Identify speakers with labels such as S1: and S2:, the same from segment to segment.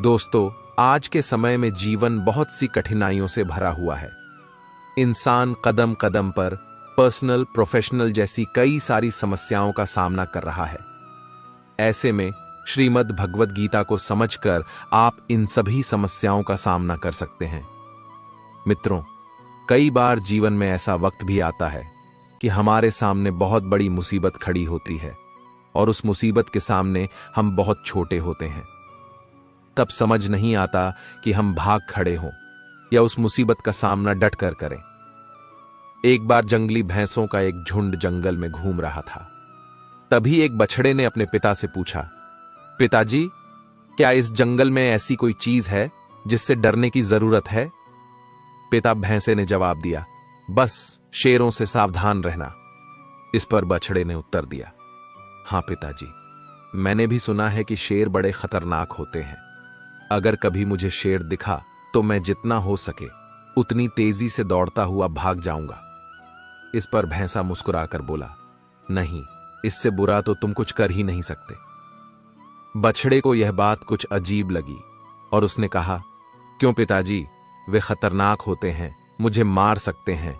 S1: दोस्तों, आज के समय में जीवन बहुत सी कठिनाइयों से भरा हुआ है। इंसान कदम कदम पर पर्सनल, प्रोफेशनल जैसी कई सारी समस्याओं का सामना कर रहा है। ऐसे में श्रीमद् भगवद गीता को समझकर आप इन सभी समस्याओं का सामना कर सकते हैं। मित्रों, कई बार जीवन में ऐसा वक्त भी आता है कि हमारे सामने बहुत बड़ी मुसीबत खड़ी होती है और उस मुसीबत के सामने हम बहुत छोटे होते हैं। तब समझ नहीं आता कि हम भाग खड़े हों या उस मुसीबत का सामना डट कर करें। एक बार जंगली भैंसों का एक झुंड जंगल में घूम रहा था। तभी एक बछड़े ने अपने पिता से पूछा, पिताजी, क्या इस जंगल में ऐसी कोई चीज है जिससे डरने की जरूरत है? पिता भैंसे ने जवाब दिया, बस शेरों से सावधान रहना। इस पर बछड़े ने उत्तर दिया, हां पिताजी, मैंने भी सुना है कि शेर बड़े खतरनाक होते हैं। अगर कभी मुझे शेर दिखा तो मैं जितना हो सके उतनी तेजी से दौड़ता हुआ भाग जाऊंगा। इस पर भैंसा मुस्कुराकर बोला, नहीं, इससे बुरा तो तुम कुछ कर ही नहीं सकते। बछड़े को यह बात कुछ अजीब लगी और उसने कहा, क्यों पिताजी, वे खतरनाक होते हैं, मुझे मार सकते हैं,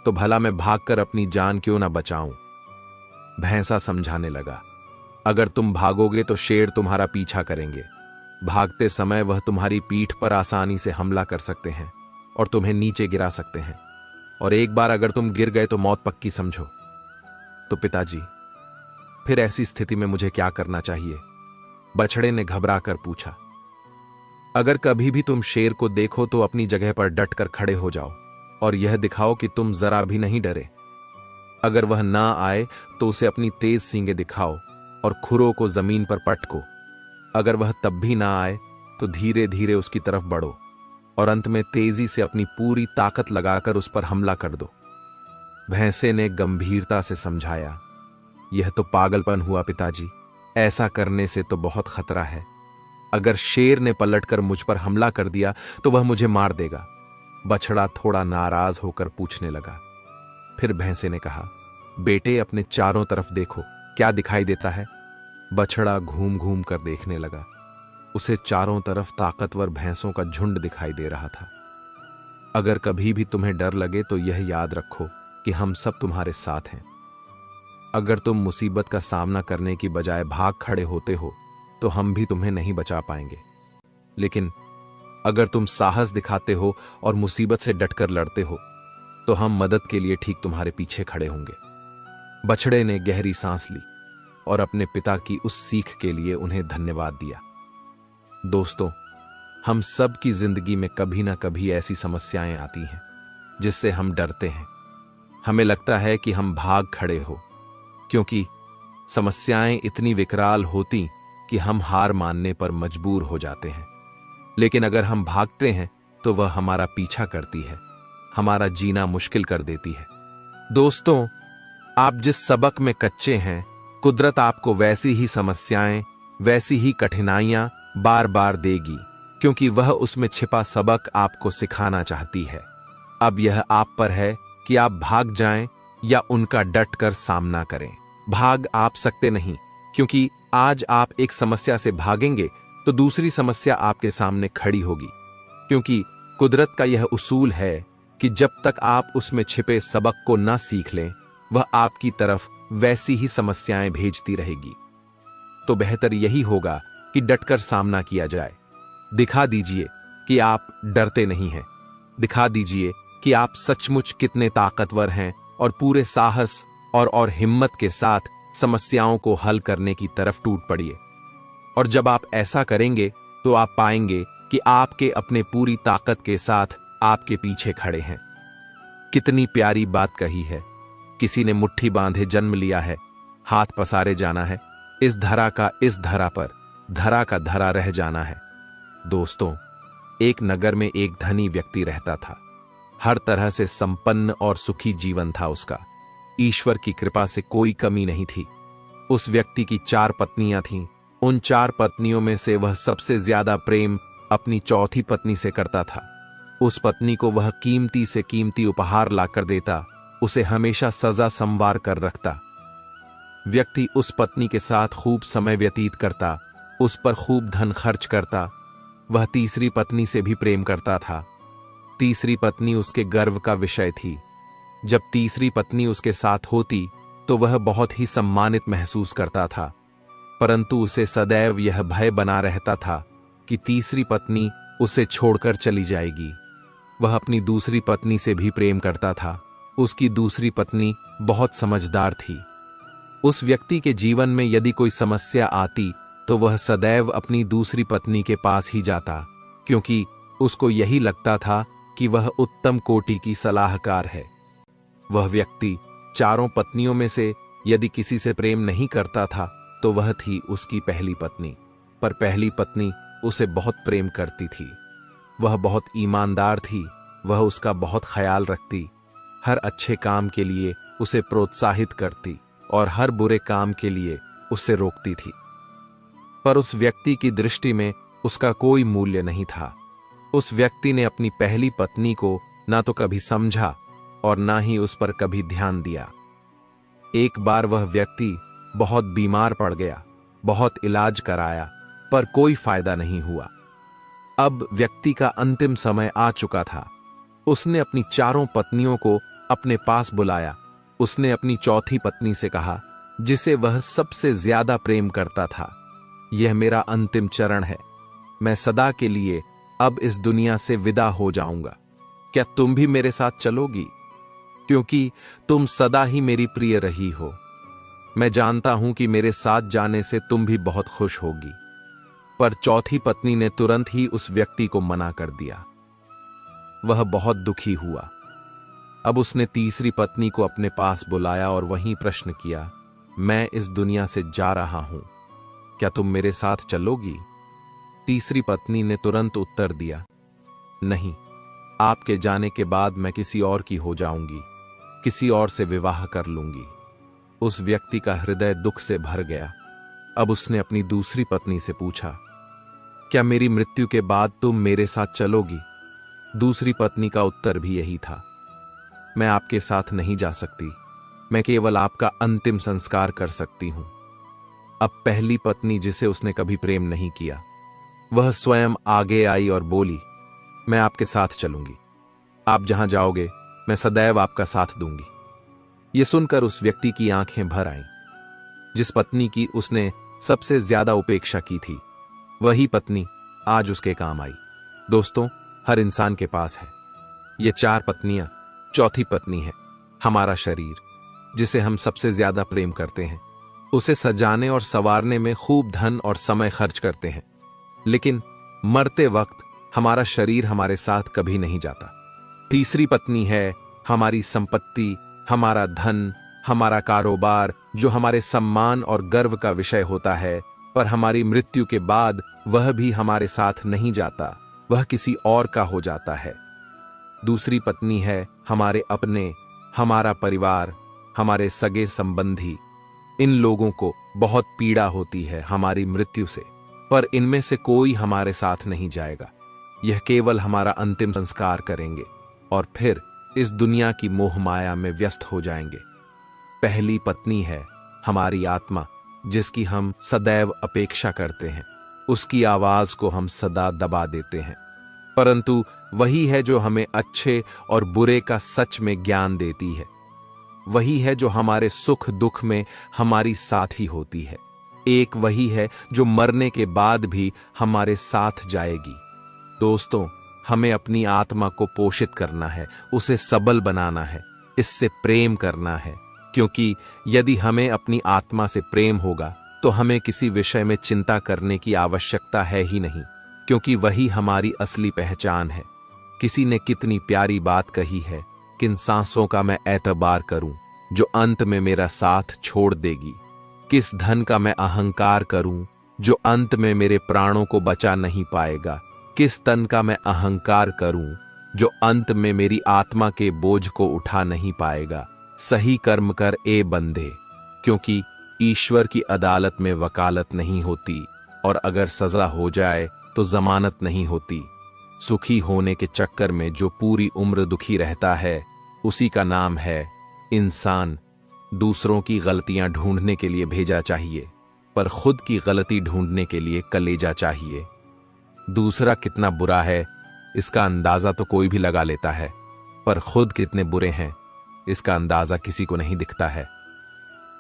S1: तो भला मैं भागकर अपनी जान क्यों ना बचाऊं? भैंसा समझाने लगा, अगर तुम भागोगे तो शेर तुम्हारा पीछा करेंगे। भागते समय वह तुम्हारी पीठ पर आसानी से हमला कर सकते हैं और तुम्हें नीचे गिरा सकते हैं, और एक बार अगर तुम गिर गए तो मौत पक्की समझो। तो पिताजी, फिर ऐसी स्थिति में मुझे क्या करना चाहिए? बछड़े ने घबरा कर पूछा। अगर कभी भी तुम शेर को देखो तो अपनी जगह पर डट कर खड़े हो जाओ और यह दिखाओ कि तुम जरा भी नहीं डरे। अगर वह ना आए तो उसे अपनी तेज सींगें दिखाओ और खुरों को जमीन पर पटको। अगर वह तब भी ना आए तो धीरे धीरे उसकी तरफ बढ़ो और अंत में तेजी से अपनी पूरी ताकत लगाकर उस पर हमला कर दो। भैंसे ने गंभीरता से समझाया, यह तो पागलपन हुआ पिताजी, ऐसा करने से तो बहुत खतरा है। अगर शेर ने पलटकर मुझ पर हमला कर दिया तो वह मुझे मार देगा। बछड़ा थोड़ा नाराज होकर पूछने लगा। फिर भैंसे ने कहा, बेटे, अपने चारों तरफ देखो, क्या दिखाई देता है? बछड़ा घूम घूम कर देखने लगा। उसे चारों तरफ ताकतवर भैंसों का झुंड दिखाई दे रहा था। अगर कभी भी तुम्हें डर लगे तो यह याद रखो कि हम सब तुम्हारे साथ हैं। अगर तुम मुसीबत का सामना करने की बजाय भाग खड़े होते हो तो हम भी तुम्हें नहीं बचा पाएंगे, लेकिन अगर तुम साहस दिखाते हो और मुसीबत से डटकर लड़ते हो तो हम मदद के लिए ठीक तुम्हारे पीछे खड़े होंगे। बछड़े ने गहरी सांस ली और अपने पिता की उस सीख के लिए उन्हें धन्यवाद दिया। दोस्तों, हम सब की जिंदगी में कभी ना कभी ऐसी समस्याएं आती हैं जिससे हम डरते हैं। हमें लगता है कि हम भाग खड़े हो, क्योंकि समस्याएं इतनी विकराल होती कि हम हार मानने पर मजबूर हो जाते हैं। लेकिन अगर हम भागते हैं तो वह हमारा पीछा करती है, हमारा जीना मुश्किल कर देती है। दोस्तों, आप जिस सबक में कच्चे हैं, कुदरत आपको वैसी ही समस्याएं, वैसी ही कठिनाइयां बार बार देगी, क्योंकि वह उसमें छिपा सबक आपको सिखाना चाहती है। अब यह आप पर है कि आप भाग जाएं या उनका डटकर सामना करें। भाग आप सकते नहीं, क्योंकि आज आप एक समस्या से भागेंगे तो दूसरी समस्या आपके सामने खड़ी होगी। क्योंकि कुदरत का यह उसूल है कि जब तक आप उसमें छिपे सबक को न सीख लें, वह आपकी तरफ वैसी ही समस्याएं भेजती रहेगी। तो बेहतर यही होगा कि डटकर सामना किया जाए। दिखा दीजिए कि आप डरते नहीं हैं। दिखा दीजिए कि आप सचमुच कितने ताकतवर हैं और पूरे साहस और हिम्मत के साथ समस्याओं को हल करने की तरफ टूट पड़िए। और जब आप ऐसा करेंगे तो आप पाएंगे कि आपके अपने पूरी ताकत के साथ आपके पीछे खड़े हैं। कितनी प्यारी बात कही है। किसी ने मुट्ठी बांधे जन्म लिया है, हाथ पसारे जाना है, इस धरा का इस धरा पर, धरा का धरा रह जाना है। दोस्तों, एक नगर में एक धनी व्यक्ति रहता था। हर तरह से संपन्न और सुखी जीवन था उसका। ईश्वर की कृपा से कोई कमी नहीं थी। उस व्यक्ति की 4 पत्नियां थीं। उन 4 पत्नियों में से वह सबसे ज्यादा प्रेम अपनी चौथी पत्नी से करता था। उस पत्नी को वह कीमती से कीमती उपहार लाकर देता, उसे हमेशा सजा संवार कर रखता। व्यक्ति उस पत्नी के साथ खूब समय व्यतीत करता, उस पर खूब धन खर्च करता, वह तीसरी पत्नी से भी प्रेम करता था। तीसरी पत्नी उसके गर्व का विषय थी। जब तीसरी पत्नी उसके साथ होती तो वह बहुत ही सम्मानित महसूस करता था, परंतु उसे सदैव यह भय बना रहता था कि तीसरी पत्नी उसे छोड़कर चली जाएगी। वह अपनी दूसरी पत्नी से भी प्रेम करता था। उसकी दूसरी पत्नी बहुत समझदार थी। उस व्यक्ति के जीवन में यदि कोई समस्या आती तो वह सदैव अपनी दूसरी पत्नी के पास ही जाता, क्योंकि उसको यही लगता था कि वह उत्तम कोटि की सलाहकार है। वह व्यक्ति चारों पत्नियों में से यदि किसी से प्रेम नहीं करता था तो वह थी उसकी पहली पत्नी। पर पहली पत्नी उसे बहुत प्रेम करती थी। वह बहुत ईमानदार थी। वह उसका बहुत ख्याल रखती, हर अच्छे काम के लिए उसे प्रोत्साहित करती और हर बुरे काम के लिए उसे रोकती थी। पर उस व्यक्ति की दृष्टि में उसका कोई मूल्य नहीं था। उस व्यक्ति ने अपनी पहली पत्नी को ना तो कभी समझा और ना ही उस पर कभी ध्यान दिया। एक बार वह व्यक्ति बहुत बीमार पड़ गया, बहुत इलाज कराया, पर कोई फायदा नहीं हुआ। अब व्यक्ति का अंतिम समय आ चुका था। उसने अपनी चारों पत्नियों को अपने पास बुलाया। उसने अपनी चौथी पत्नी से कहा, जिसे वह सबसे ज्यादा प्रेम करता था, यह मेरा अंतिम चरण है। मैं सदा के लिए अब इस दुनिया से विदा हो जाऊंगा। क्या तुम भी मेरे साथ चलोगी? क्योंकि तुम सदा ही मेरी प्रिय रही हो। मैं जानता हूं कि मेरे साथ जाने से तुम भी बहुत खुश होगी। पर चौथी पत्नी ने तुरंत ही उस व्यक्ति को मना कर दिया। वह बहुत दुखी हुआ। अब उसने तीसरी पत्नी को अपने पास बुलाया और वहीं प्रश्न किया, मैं इस दुनिया से जा रहा हूं, क्या तुम मेरे साथ चलोगी? तीसरी पत्नी ने तुरंत उत्तर दिया, नहीं, आपके जाने के बाद मैं किसी और की हो जाऊंगी, किसी और से विवाह कर लूंगी। उस व्यक्ति का हृदय दुख से भर गया। अब उसने अपनी दूसरी पत्नी से पूछा, क्या मेरी मृत्यु के बाद तुम मेरे साथ चलोगी? दूसरी पत्नी का उत्तर भी यही था, मैं आपके साथ नहीं जा सकती, मैं केवल आपका अंतिम संस्कार कर सकती हूं। अब पहली पत्नी, जिसे उसने कभी प्रेम नहीं किया, वह स्वयं आगे आई और बोली, मैं आपके साथ चलूंगी। आप जहां जाओगे मैं सदैव आपका साथ दूंगी। यह सुनकर उस व्यक्ति की आंखें भर आईं। जिस पत्नी की उसने सबसे ज्यादा उपेक्षा की थी, वही पत्नी आज उसके काम आई। दोस्तों, हर इंसान के पास है ये चार पत्नियां। चौथी पत्नी है हमारा शरीर, जिसे हम सबसे ज्यादा प्रेम करते हैं। उसे सजाने और संवारने में खूब धन और समय खर्च करते हैं, लेकिन मरते वक्त हमारा शरीर हमारे साथ कभी नहीं जाता। तीसरी पत्नी है हमारी संपत्ति, हमारा धन, हमारा कारोबार, जो हमारे सम्मान और गर्व का विषय होता है, पर हमारी मृत्यु के बाद वह भी हमारे साथ नहीं जाता, वह किसी और का हो जाता है। दूसरी पत्नी है हमारे अपने, हमारा परिवार, हमारे सगे संबंधी। इन लोगों को बहुत पीड़ा होती है हमारी मृत्यु से, पर इनमें से कोई हमारे साथ नहीं जाएगा। यह केवल हमारा अंतिम संस्कार करेंगे और फिर इस दुनिया की मोह माया में व्यस्त हो जाएंगे। पहली पत्नी है हमारी आत्मा, जिसकी हम सदैव अपेक्षा करते हैं। उसकी आवाज को हम सदा दबा देते हैं, परंतु वही है जो हमें अच्छे और बुरे का सच में ज्ञान देती है। वही है जो हमारे सुख दुख में हमारी साथी होती है। एक वही है जो मरने के बाद भी हमारे साथ जाएगी। दोस्तों, हमें अपनी आत्मा को पोषित करना है, उसे सबल बनाना है, इससे प्रेम करना है, क्योंकि यदि हमें अपनी आत्मा से प्रेम होगा तो हमें किसी विषय में चिंता करने की आवश्यकता है ही नहीं, क्योंकि वही हमारी असली पहचान है। किसी ने कितनी प्यारी बात कही है, किन सांसों का मैं एतबार करूं जो अंत में मेरा साथ छोड़ देगी। किस धन का मैं अहंकार करूं जो अंत में मेरे प्राणों को बचा नहीं पाएगा। किस तन का मैं अहंकार करूं जो अंत में मेरी आत्मा के बोझ को उठा नहीं पाएगा। सही कर्म कर ए बंदे, क्योंकि ईश्वर की अदालत में वकालत नहीं होती, और अगर सजा हो जाए तो जमानत नहीं होती। सुखी होने के चक्कर में जो पूरी उम्र दुखी रहता है, उसी का नाम है इंसान। दूसरों की गलतियां ढूंढने के लिए भेजा चाहिए, पर खुद की गलती ढूंढने के लिए कलेजा चाहिए। दूसरा कितना बुरा है इसका अंदाजा तो कोई भी लगा लेता है, पर खुद कितने बुरे हैं इसका अंदाजा किसी को नहीं दिखता है।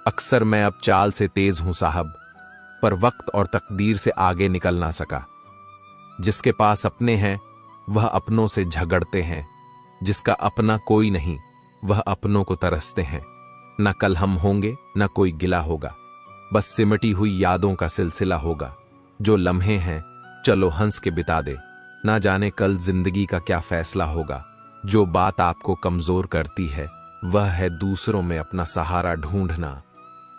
S1: अक्सर मैं अब चाल से तेज हूं साहब, पर वक्त और तकदीर से आगे निकल ना सका। जिसके पास अपने हैं वह अपनों से झगड़ते हैं, जिसका अपना कोई नहीं वह अपनों को तरसते हैं। न कल हम होंगे न कोई गिला होगा, बस सिमटी हुई यादों का सिलसिला होगा। जो लम्हे हैं चलो हंस के बिता दे, ना जाने कल जिंदगी का क्या फैसला होगा। जो बात आपको कमजोर करती है वह है दूसरों में अपना सहारा ढूंढना।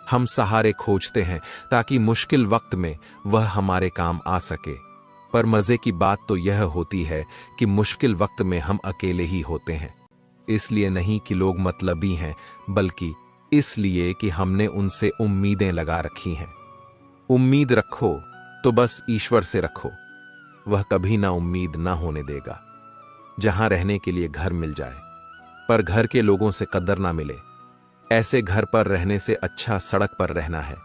S1: हम सहारे खोजते हैं ताकि मुश्किल वक्त में वह हमारे काम आ सके, पर मजे की बात तो यह होती है कि मुश्किल वक्त में हम अकेले ही होते हैं। इसलिए नहीं कि लोग मतलबी हैं, बल्कि इसलिए कि हमने उनसे उम्मीदें लगा रखी हैं। उम्मीद रखो तो बस ईश्वर से रखो, वह कभी ना उम्मीद ना होने देगा। जहां रहने के लिए घर मिल जाए पर घर के लोगों से कदर ना मिले, ऐसे घर पर रहने से अच्छा सड़क पर रहना है।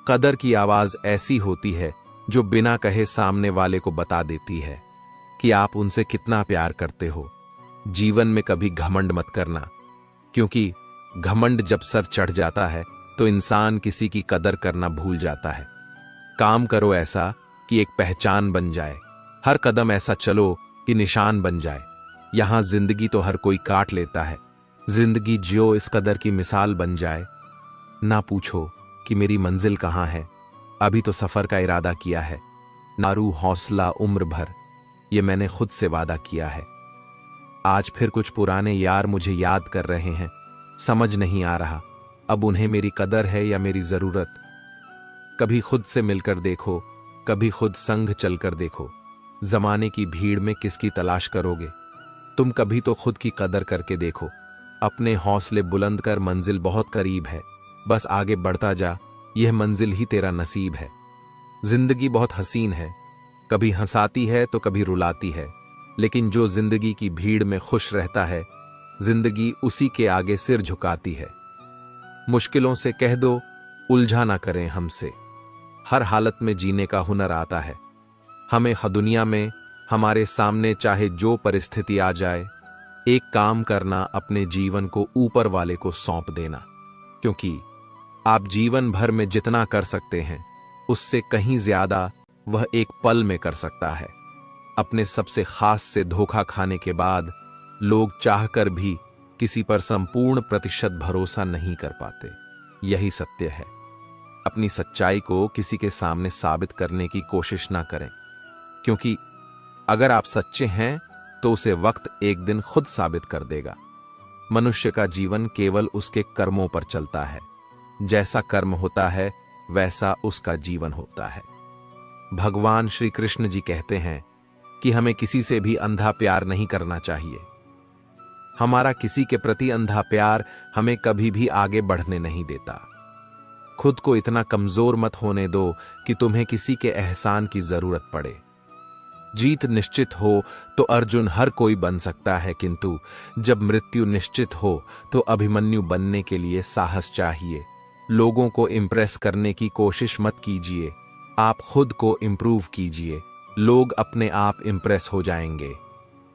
S1: कदर की आवाज ऐसी होती है जो बिना कहे सामने वाले को बता देती है कि आप उनसे कितना प्यार करते हो। जीवन में कभी घमंड मत करना, क्योंकि घमंड जब सर चढ़ जाता है तो इंसान किसी की कदर करना भूल जाता है। काम करो ऐसा कि एक पहचान बन जाए, हर कदम ऐसा चलो कि निशान बन जाए। यहां जिंदगी तो हर कोई काट लेता है, जिंदगी जियो इस कदर की मिसाल बन जाए। ना पूछो कि मेरी मंजिल कहां है, अभी तो सफर का इरादा किया है। नारू हौसला उम्र भर, ये मैंने खुद से वादा किया है। आज फिर कुछ पुराने यार मुझे याद कर रहे हैं, समझ नहीं आ रहा अब उन्हें मेरी कदर है या मेरी जरूरत। कभी खुद से मिलकर देखो, कभी खुद संग चलकर देखो। जमाने की भीड़ में किसकी तलाश करोगे, तुम कभी तो खुद की कदर करके देखो। अपने हौसले बुलंद कर, मंजिल बहुत करीब है, बस आगे बढ़ता जा, यह मंजिल ही तेरा नसीब है। जिंदगी बहुत हसीन है, कभी हंसाती है तो कभी रुलाती है, लेकिन जो जिंदगी की भीड़ में खुश रहता है, जिंदगी उसी के आगे सिर झुकाती है। मुश्किलों से कह दो उलझा ना करें हमसे, हर हालत में जीने का हुनर आता है हमें। दुनिया में हमारे सामने चाहे जो परिस्थिति आ जाए, एक काम करना, अपने जीवन को ऊपर वाले को सौंप देना। क्योंकि आप जीवन भर में जितना कर सकते हैं उससे कहीं ज्यादा वह एक पल में कर सकता है। अपने सबसे खास से धोखा खाने के बाद लोग चाहकर भी किसी पर संपूर्ण प्रतिशत भरोसा नहीं कर पाते। यही सत्य है। अपनी सच्चाई को किसी के सामने साबित करने की कोशिश ना करें, क्योंकि अगर आप सच्चे हैं तो उसे वक्त एक दिन खुद साबित कर देगा। मनुष्य का जीवन केवल उसके कर्मों पर चलता है, जैसा कर्म होता है वैसा उसका जीवन होता है। भगवान श्री कृष्ण जी कहते हैं कि हमें किसी से भी अंधा प्यार नहीं करना चाहिए। हमारा किसी के प्रति अंधा प्यार हमें कभी भी आगे बढ़ने नहीं देता। खुद को इतना कमजोर मत होने दो कि तुम्हें किसी के एहसान की जरूरत पड़े। जीत निश्चित हो तो अर्जुन हर कोई बन सकता है, किंतु जब मृत्यु निश्चित हो तो अभिमन्यु बनने के लिए साहस चाहिए। लोगों को इम्प्रेस करने की कोशिश मत कीजिए, आप खुद को इम्प्रूव कीजिए, लोग अपने आप इम्प्रेस हो जाएंगे।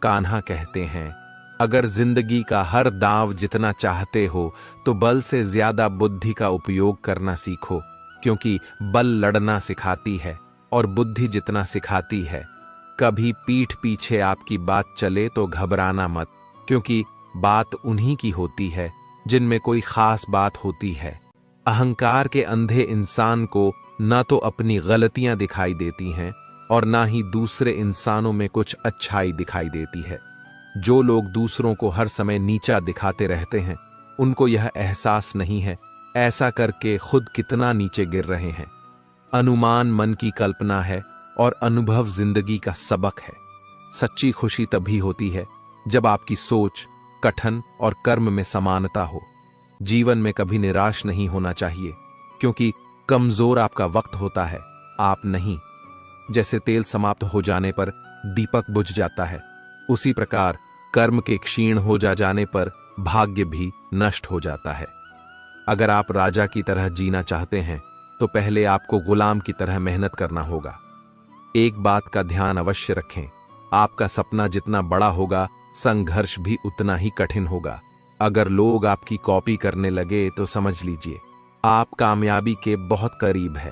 S1: कान्हा कहते हैं, अगर जिंदगी का हर दांव जितना चाहते हो तो बल से ज्यादा बुद्धि का उपयोग करना सीखो, क्योंकि बल लड़ना सिखाती है और बुद्धि जितना सिखाती है। कभी पीठ पीछे आपकी बात चले तो घबराना मत, क्योंकि बात उन्हीं की होती है जिनमें कोई खास बात होती है। अहंकार के अंधे इंसान को न तो अपनी गलतियां दिखाई देती हैं और ना ही दूसरे इंसानों में कुछ अच्छाई दिखाई देती है। जो लोग दूसरों को हर समय नीचा दिखाते रहते हैं, उनको यह एहसास नहीं है ऐसा करके खुद कितना नीचे गिर रहे हैं। अनुमान मन की कल्पना है और अनुभव जिंदगी का सबक है। सच्ची खुशी तभी होती है जब आपकी सोच, कथन और कर्म में समानता हो। जीवन में कभी निराश नहीं होना चाहिए, क्योंकि कमजोर आपका वक्त होता है, आप नहीं। जैसे तेल समाप्त हो जाने पर दीपक बुझ जाता है, उसी प्रकार कर्म के क्षीण हो जाने पर भाग्य भी नष्ट हो जाता है। अगर आप राजा की तरह जीना चाहते हैं तो पहले आपको गुलाम की तरह मेहनत करना होगा। एक बात का ध्यान अवश्य रखें, आपका सपना जितना बड़ा होगा, संघर्ष भी उतना ही कठिन होगा। अगर लोग आपकी कॉपी करने लगे तो समझ लीजिए आप कामयाबी के बहुत करीब है।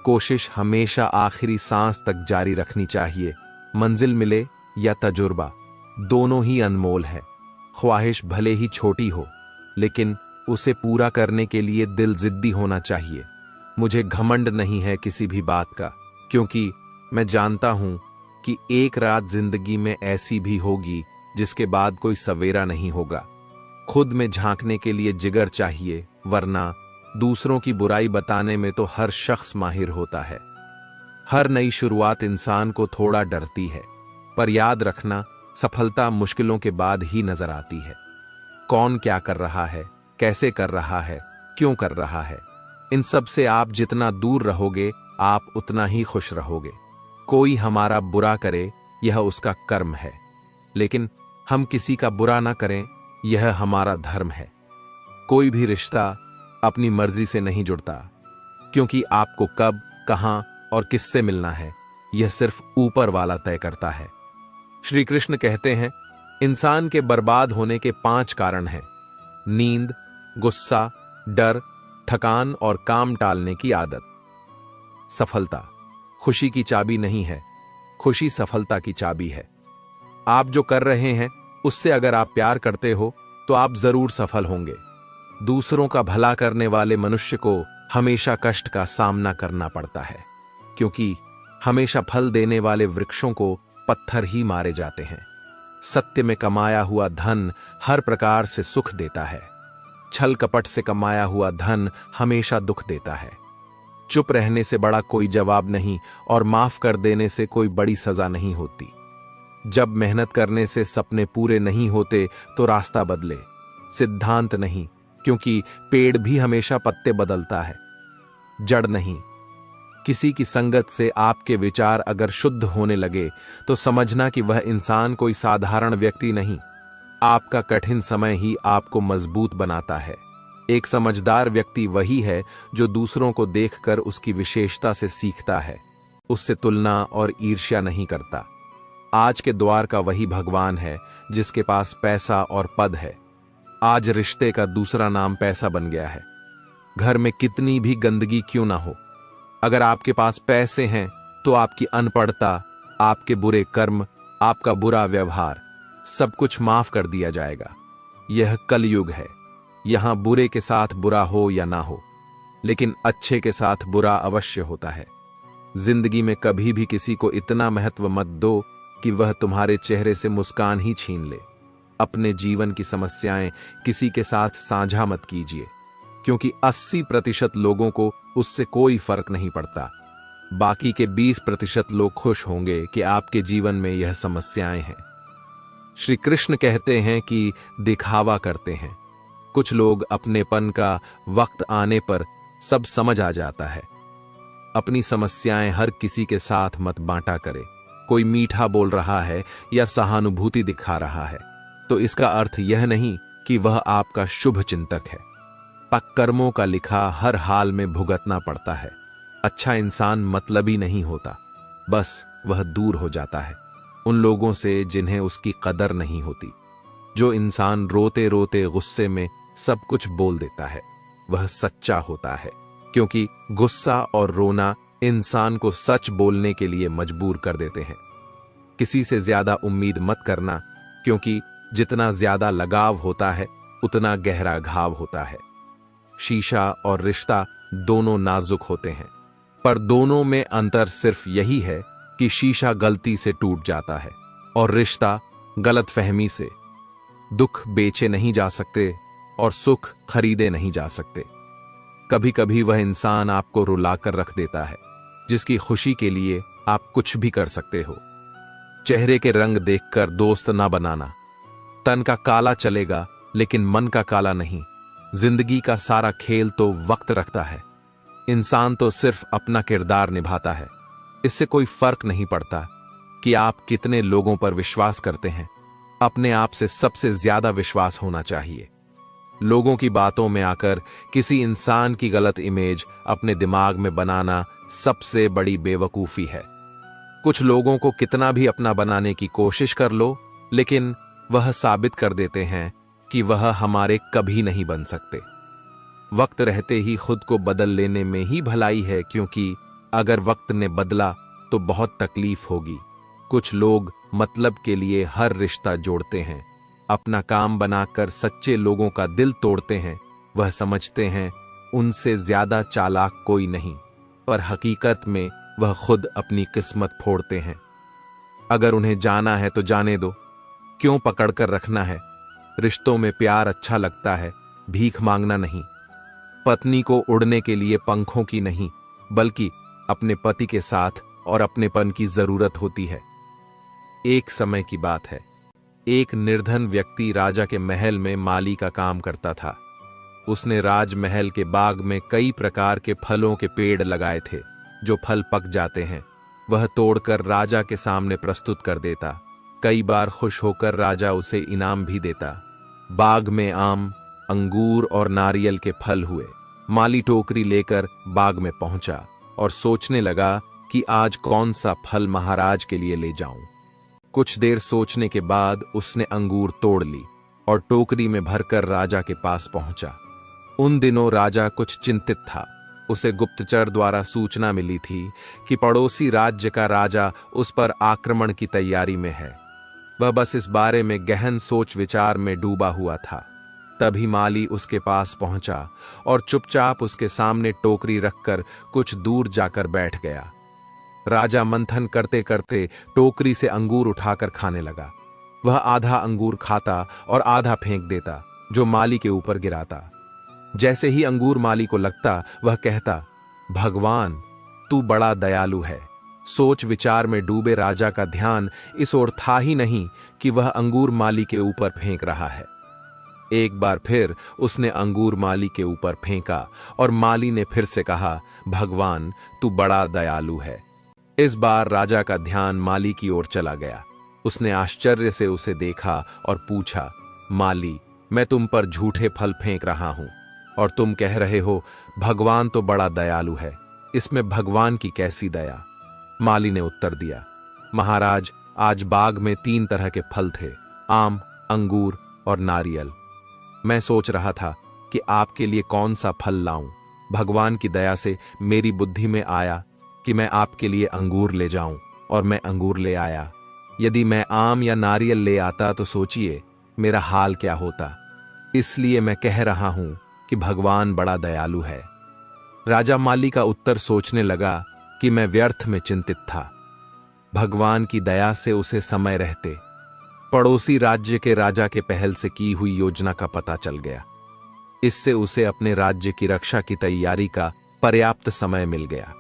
S1: कोशिश हमेशा आखिरी सांस तक जारी रखनी चाहिए। मंजिल मिले या तजुर्बा, दोनों ही अनमोल है। ख्वाहिश भले ही छोटी हो, लेकिन उसे पूरा करने के लिए दिल जिद्दी होना चाहिए। मुझे घमंड नहीं है किसी भी बात का, क्योंकि मैं जानता हूं कि एक रात जिंदगी में ऐसी भी होगी जिसके बाद कोई सवेरा नहीं होगा। खुद में झांकने के लिए जिगर चाहिए, वरना दूसरों की बुराई बताने में तो हर शख्स माहिर होता है। हर नई शुरुआत इंसान को थोड़ा डरती है, पर याद रखना, सफलता मुश्किलों के बाद ही नजर आती है। कौन क्या कर रहा है, कैसे कर रहा है, क्यों कर रहा है, इन सब से आप जितना दूर रहोगे, आप उतना ही खुश रहोगे। कोई हमारा बुरा करे, यह उसका कर्म है, लेकिन हम किसी का बुरा ना करें, यह हमारा धर्म है। कोई भी रिश्ता अपनी मर्जी से नहीं जुड़ता, क्योंकि आपको कब, कहां और किससे मिलना है, यह सिर्फ ऊपर वाला तय करता है। श्री कृष्ण कहते हैं, इंसान के बर्बाद होने के 5 कारण हैं: नींद, गुस्सा, डर, थकान और काम टालने की आदत। सफलता खुशी की चाबी नहीं है, खुशी सफलता की चाबी है। आप जो कर रहे हैं उससे अगर आप प्यार करते हो तो आप जरूर सफल होंगे। दूसरों का भला करने वाले मनुष्य को हमेशा कष्ट का सामना करना पड़ता है, क्योंकि हमेशा फल देने वाले वृक्षों को पत्थर ही मारे जाते हैं। सत्य में कमाया हुआ धन हर प्रकार से सुख देता है, छल कपट से कमाया हुआ धन हमेशा दुख देता है। चुप रहने से बड़ा कोई जवाब नहीं और माफ कर देने से कोई बड़ी सजा नहीं होती। जब मेहनत करने से सपने पूरे नहीं होते तो रास्ता बदले, सिद्धांत नहीं, क्योंकि पेड़ भी हमेशा पत्ते बदलता है, जड़ नहीं। किसी की संगत से आपके विचार अगर शुद्ध होने लगे तो समझना कि वह इंसान कोई साधारण व्यक्ति नहीं। आपका कठिन समय ही आपको मजबूत बनाता है। एक समझदार व्यक्ति वही है जो दूसरों को देखकर उसकी विशेषता से सीखता है, उससे तुलना और ईर्ष्या नहीं करता। आज के द्वार का वही भगवान है जिसके पास पैसा और पद है। आज रिश्ते का दूसरा नाम पैसा बन गया है। घर में कितनी भी गंदगी क्यों ना हो, अगर आपके पास पैसे हैं तो आपकी अनपढ़ता, आपके बुरे कर्म, आपका बुरा व्यवहार, सब कुछ माफ कर दिया जाएगा। यह कलयुग है। यहां बुरे के साथ बुरा हो या ना हो, लेकिन अच्छे के साथ बुरा अवश्य होता है। जिंदगी में कभी भी किसी को इतना महत्व मत दो कि वह तुम्हारे चेहरे से मुस्कान ही छीन ले। अपने जीवन की समस्याएं किसी के साथ साझा मत कीजिए, क्योंकि 80% लोगों को उससे कोई फर्क नहीं पड़ता। बाकी के 20% लोग खुश होंगे कि आपके जीवन में यह समस्याएं हैं। श्री कृष्ण कहते हैं कि दिखावा करते हैं। कुछ लोग अपनेपन का वक्त आने पर सब समझ आ जाता है। अपनी समस्याएं हर किसी के साथ मत बांटा करे। कोई मीठा बोल रहा है या सहानुभूति दिखा रहा है तो इसका अर्थ यह नहीं कि वह आपका शुभ चिंतक है। पक कर्मों का लिखा हर हाल में भुगतना पड़ता है। अच्छा इंसान मतलबी नहीं होता, बस वह दूर हो जाता है उन लोगों से जिन्हें उसकी कदर नहीं होती। जो इंसान रोते रोते गुस्से में सब कुछ बोल देता है वह सच्चा होता है, क्योंकि गुस्सा और रोना इंसान को सच बोलने के लिए मजबूर कर देते हैं। किसी से ज्यादा उम्मीद मत करना, क्योंकि जितना ज्यादा लगाव होता है उतना गहरा घाव होता है। शीशा और रिश्ता दोनों नाजुक होते हैं, पर दोनों में अंतर सिर्फ यही है कि शीशा गलती से टूट जाता है और रिश्ता गलतफहमी से। दुख बेचे नहीं जा सकते और सुख खरीदे नहीं जा सकते। कभी कभी वह इंसान आपको रुलाकर रख देता है जिसकी खुशी के लिए आप कुछ भी कर सकते हो। चेहरे के रंग देखकर दोस्त ना बनाना। तन का काला चलेगा लेकिन मन का काला नहीं। जिंदगी का सारा खेल तो वक्त रखता है। इंसान तो सिर्फ अपना किरदार निभाता है। इससे कोई फर्क नहीं पड़ता कि आप कितने लोगों पर विश्वास करते हैं। अपने आप से सबसे ज्यादा विश्वास होना चाहिए। लोगों की बातों में आकर किसी इंसान की गलत इमेज अपने दिमाग में बनाना सबसे बड़ी बेवकूफी है। कुछ लोगों को कितना भी अपना बनाने की कोशिश कर लो, लेकिन वह साबित कर देते हैं कि वह हमारे कभी नहीं बन सकते। वक्त रहते ही खुद को बदल लेने में ही भलाई है, क्योंकि अगर वक्त ने बदला तो बहुत तकलीफ होगी। कुछ लोग मतलब के लिए हर रिश्ता जोड़ते हैं, अपना काम बनाकर सच्चे लोगों का दिल तोड़ते हैं। वह समझते हैं उनसे ज्यादा चालाक कोई नहीं, पर हकीकत में वह खुद अपनी किस्मत फोड़ते हैं। अगर उन्हें जाना है तो जाने दो, क्यों पकड़कर रखना है। रिश्तों में प्यार अच्छा लगता है, भीख मांगना नहीं। पत्नी को उड़ने के लिए पंखों की नहीं, बल्कि अपने पति के साथ और अपनेपन की जरूरत होती है। एक समय की बात है, एक निर्धन व्यक्ति राजा के महल में माली का काम करता था। उसने राजमहल के बाग में कई प्रकार के फलों के पेड़ लगाए थे। जो फल पक जाते हैं वह तोड़कर राजा के सामने प्रस्तुत कर देता। कई बार खुश होकर राजा उसे इनाम भी देता। बाग में आम, अंगूर और नारियल के फल हुए। माली टोकरी लेकर बाग में पहुंचा और सोचने लगा कि आज कौन सा फल महाराज के लिए ले जाऊं। कुछ देर सोचने के बाद उसने अंगूर तोड़ ली और टोकरी में भरकर राजा के पास पहुंचा। उन दिनों राजा कुछ चिंतित था। उसे गुप्तचर द्वारा सूचना मिली थी कि पड़ोसी राज्य का राजा उस पर आक्रमण की तैयारी में है। वह बस इस बारे में गहन सोच विचार में डूबा हुआ था। तभी माली उसके पास पहुंचा और चुपचाप उसके सामने टोकरी रखकर कुछ दूर जाकर बैठ गया। राजा मंथन करते करते टोकरी से अंगूर उठाकर खाने लगा। वह आधा अंगूर खाता और आधा फेंक देता, जो माली के ऊपर गिराता। जैसे ही अंगूर माली को लगता, वह कहता, भगवान तू बड़ा दयालु है। सोच विचार में डूबे राजा का ध्यान इस ओर था ही नहीं कि वह अंगूर माली के ऊपर फेंक रहा है। एक बार फिर उसने अंगूर माली के ऊपर फेंका और माली ने फिर से कहा, भगवान तू बड़ा दयालु है। इस बार राजा का ध्यान माली की ओर चला गया। उसने आश्चर्य से उसे देखा और पूछा, माली मैं तुम पर झूठे फल फेंक रहा हूं और तुम कह रहे हो भगवान तो बड़ा दयालु है, इसमें भगवान की कैसी दया। माली ने उत्तर दिया, महाराज आज बाग में 3 तरह के फल थे, आम, अंगूर और नारियल। मैं सोच रहा था कि आपके लिए कौन सा फल लाऊं। भगवान की दया से मेरी बुद्धि में आया कि मैं आपके लिए अंगूर ले जाऊं, और मैं अंगूर ले आया। यदि मैं आम या नारियल ले आता तो सोचिए मेरा हाल क्या होता। इसलिए मैं कह रहा हूं कि भगवान बड़ा दयालु है। राजा माली का उत्तर सोचने लगा कि मैं व्यर्थ में चिंतित था। भगवान की दया से उसे समय रहते पड़ोसी राज्य के राजा के पहल से की हुई योजना का पता चल गया। इससे उसे अपने राज्य की रक्षा की तैयारी का पर्याप्त समय मिल गया।